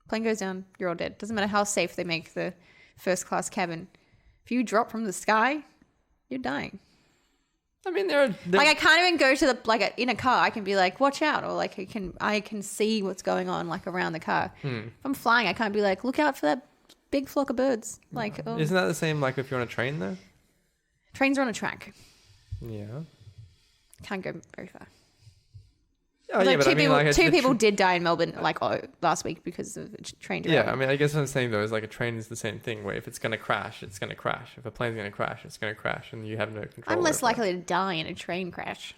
Plane goes down, you're all dead. Doesn't matter how safe they make the first class cabin. If you drop from the sky, you're dying. I mean, there are. Like I can't even go to the in a car. I can be like, watch out, or like I can see what's going on like around the car. If I'm flying, I can't be like, look out for that big flock of birds. Like, oh. Isn't that the same like if you're on a train though? Trains are on a track. Yeah. Can't go very far. Oh, Although yeah, but two I mean, people, like, two people did die in Melbourne last week because of a train derailment. Yeah, I mean, I guess what I'm saying though is like a train is the same thing. Where if it's gonna crash, it's gonna crash. If a plane's gonna crash, it's gonna crash, and you have no control. I'm less over it. likely to die in a train crash.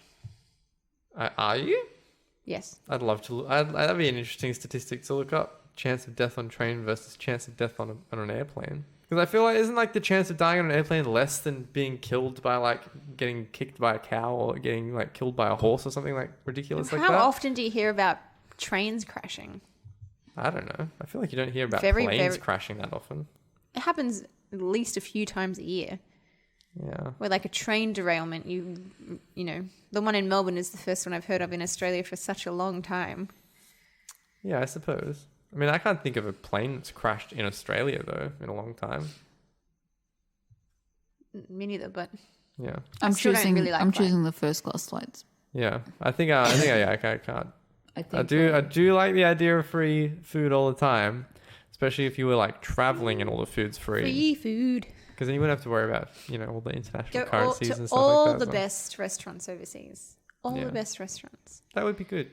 Are you? Yes. I'd love to. That'd be an interesting statistic to look up. Chance of death on train versus chance of death on an airplane. Because I feel like isn't like the chance of dying on an airplane less than being killed by like getting kicked by a cow or getting like killed by a horse or something like ridiculous like How that? often do you hear about trains crashing? I don't know. I feel like you don't hear about Very, planes very- crashing that often. It happens at least a few times a year. Yeah. Where like a train derailment, you know, the one in Melbourne is the first one I've heard of in Australia for such a long time. Yeah, I suppose. I mean, I can't think of a plane that's crashed in Australia though in a long time. Me neither, but Yeah. I'm still don't choosing. really like I'm flying. choosing the first class flights. Yeah. I think I can't. I think. I do like the idea of free food all the time, especially if you were like traveling and all the food's free. free food. Because then you wouldn't have to worry about, you know, all the international Go currencies to and stuff all like that. the so best restaurants overseas. All Yeah. the best restaurants. that would be good.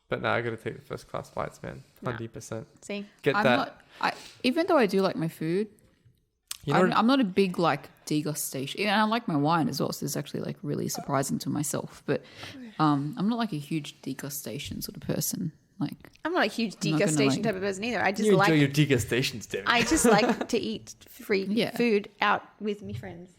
But no, I got to take the first class flights, man. No. 100%. See? Get I'm that. not. Even though I do like my food, You know, I'm not a big like degustation. And I like my wine as well. So it's actually like really surprising to myself. But I'm not like a huge degustation sort of person. Like I'm not a huge I'm not gonna, degustation like- type of person either. I just you like enjoy your degustations, David. I just like to eat free Yeah. food out with me friends.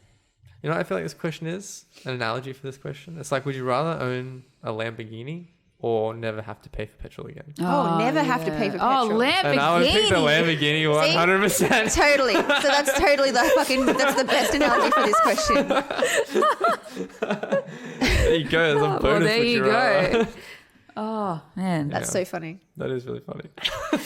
You know what I feel like this question is? An analogy for this question. It's like, would you rather own a Lamborghini or never have to pay for petrol again? Oh, never have to pay for Oh, petrol. Lamborghini. And I would pick the Lamborghini 100%. Totally. So that's totally that's the best analogy for this question. There you go. There's a bonus. Well, there would you rather. go. Oh man. That's so funny. That is really funny.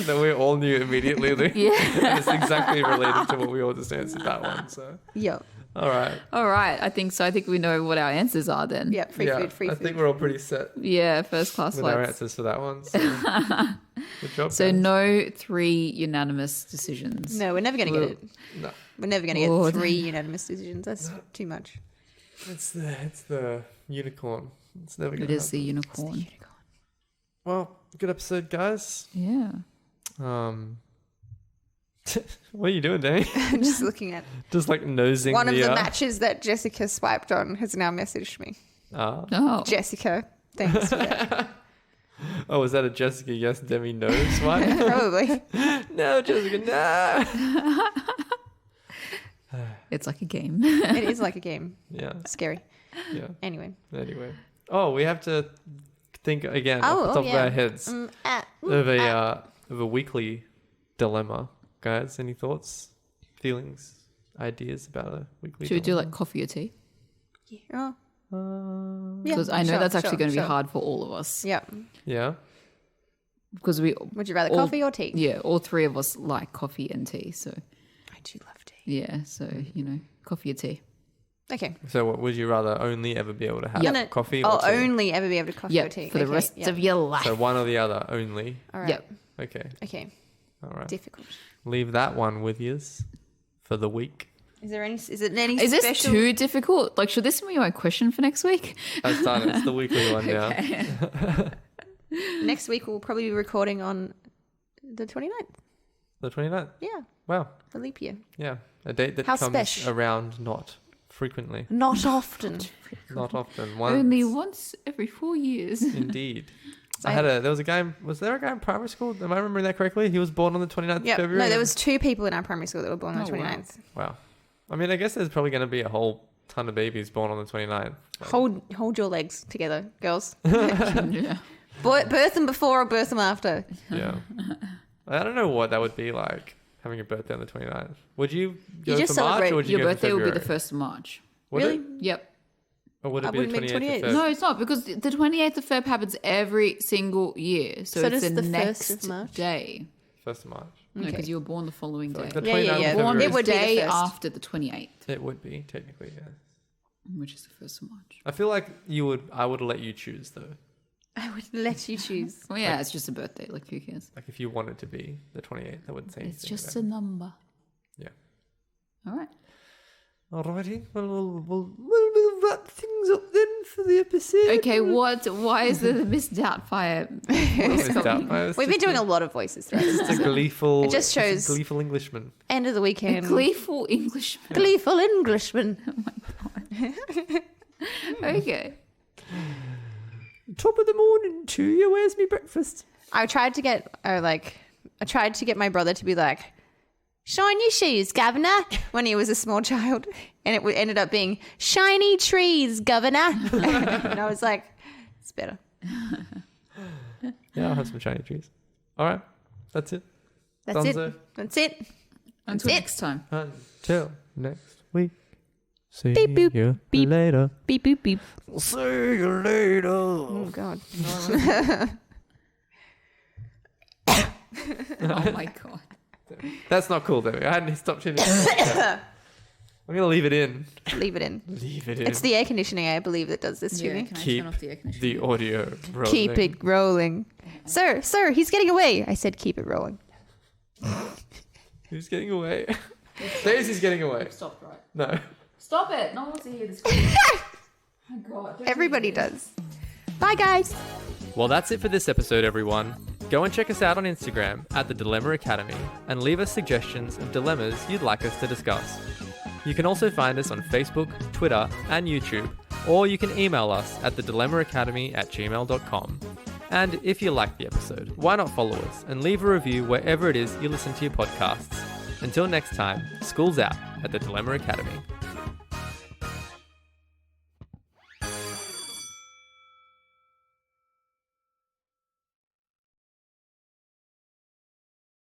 That we all knew immediately. Yeah. And it's exactly related to what we all just answered that one. So, Yep. all right. All right. I think so. I think we know what our answers are then. Yep. Free food. Free I food. think we're all pretty set Yeah. First class with our flights. answers for that one. So. Good job. So guys. no 3 unanimous decisions. No, we're never going to get it. No, We're never going to Lord. get 3 unanimous decisions. That's too much. it's the unicorn. It's never gonna It is the happen. unicorn. Well, good episode, guys. Yeah. What are you doing, Danny? I'm just looking at Just like nosing one of the the matches that Jessica swiped on has now messaged me. Oh. Jessica, thanks for that. Oh, was that a Jessica yes, Demi no swipe? Probably. No, Jessica, no. It's like a game. It is like a game. Yeah, Scary. yeah. Anyway. Anyway. Oh, we have to think again off the top of our heads of a weekly dilemma. Guys, any thoughts, feelings, ideas about a weekly Should we do dilemma? like coffee or tea? Oh, yeah, Because I know sure, that's actually sure, going to be sure. hard for all of us. Yeah. Yeah. Because we, Would you rather All- coffee or tea? yeah, all 3 of us like coffee and tea. So I do love tea. yeah, so coffee or tea. Okay. So, what would you rather only ever be able to have? Yep. No, no. Coffee I'll or tea? only ever be able to coffee Yeah, or tea. for the Okay, rest yeah. of your life. So one or the other only. All right. Yep. Okay. Okay. All right. Difficult. Leave that one with yous for the week. Is it any Is this special? too difficult? Like, should this be my question for next week? That's done. It's the weekly one now. Next week we'll probably be recording on the 29th. The 29th. Yeah. Wow. A leap year. Yeah. A date that How comes special. around not frequently. Not often. Not often. Once. Only once every 4 years. Indeed. There was a guy in primary school? Am I remembering that correctly? He was born on the 29th of Yeah. February? No, there was 2 people in our primary school that were born on the Oh, wow. 29th. Wow. I mean, I guess there's probably going to be a whole ton of babies born on the 29th. Hold your legs together, girls. Yeah. Birth them before or birth them after. Yeah. I don't know what that would be like, having a birthday on the 29th. Would you go just for March celebrate- or would you Your go birthday for will be February? the 1st of March. Would Really? it? Yep. Or would I it be the wouldn't 28th make of Feb? No, it's not because the 28th of Feb happens every single year. So, So it's does the the 1st next of March? day. 1st of March. No, Okay. because you were born the following day. Like the Yeah, yeah, 29th yeah. of Born February. It would the be the day 1st. after the 28th, It would be, technically, yes. which is the 1st of March. I feel like I would let you choose, though. I would let you choose. Well, yeah, it's just a birthday. Like, who cares? Like, if you wanted to be the 28th, I wouldn't say anything. It's just about a number. Yeah. All right. Alrighty. Well, we'll wrap things up then for the episode. Okay, why is the Miss Doubtfire? We've been doing a lot of voices throughout this. It's a gleeful. It just it's a shows- gleeful Englishman. End of the weekend. Gleeful Englishman. Gleeful Englishman. Okay. Top of the morning to you. Where's me breakfast? I tried to get my brother to be like, shine your shoes, governor, when he was a small child. And it ended up being shiny trees, governor. And I was like, it's better. Yeah, I'll have some shiny trees. All right. That's it. That's Dunzo. it. That's it. Until it. next time. Until next week. See Beep, boop, you beep. later. Beep, boop, beep. See you later. Oh, God. Oh my god. That's not cool, Debbie. I hadn't stopped hitting it. I'm going to leave it in. Leave it in. Leave it in. It's the air conditioning, I believe, that does this to Yeah, me. can I Keep turn off the air conditioning? the audio rolling. Keep it rolling. Sir, he's getting away. I said keep it rolling. Who's getting away? Daisy's getting away. Stop, right? No. Stop it. No one wants to hear this. Oh my god. Everybody does. Bye, guys. Well, that's it for this episode, everyone. Go and check us out on Instagram at The Dilemma Academy and leave us suggestions of dilemmas you'd like us to discuss. You can also find us on Facebook, Twitter, and YouTube, or you can email us at thedilemmaacademy@gmail.com. And if you liked the episode, why not follow us and leave a review wherever it is you listen to your podcasts. Until next time, school's out at the Dilemma Academy.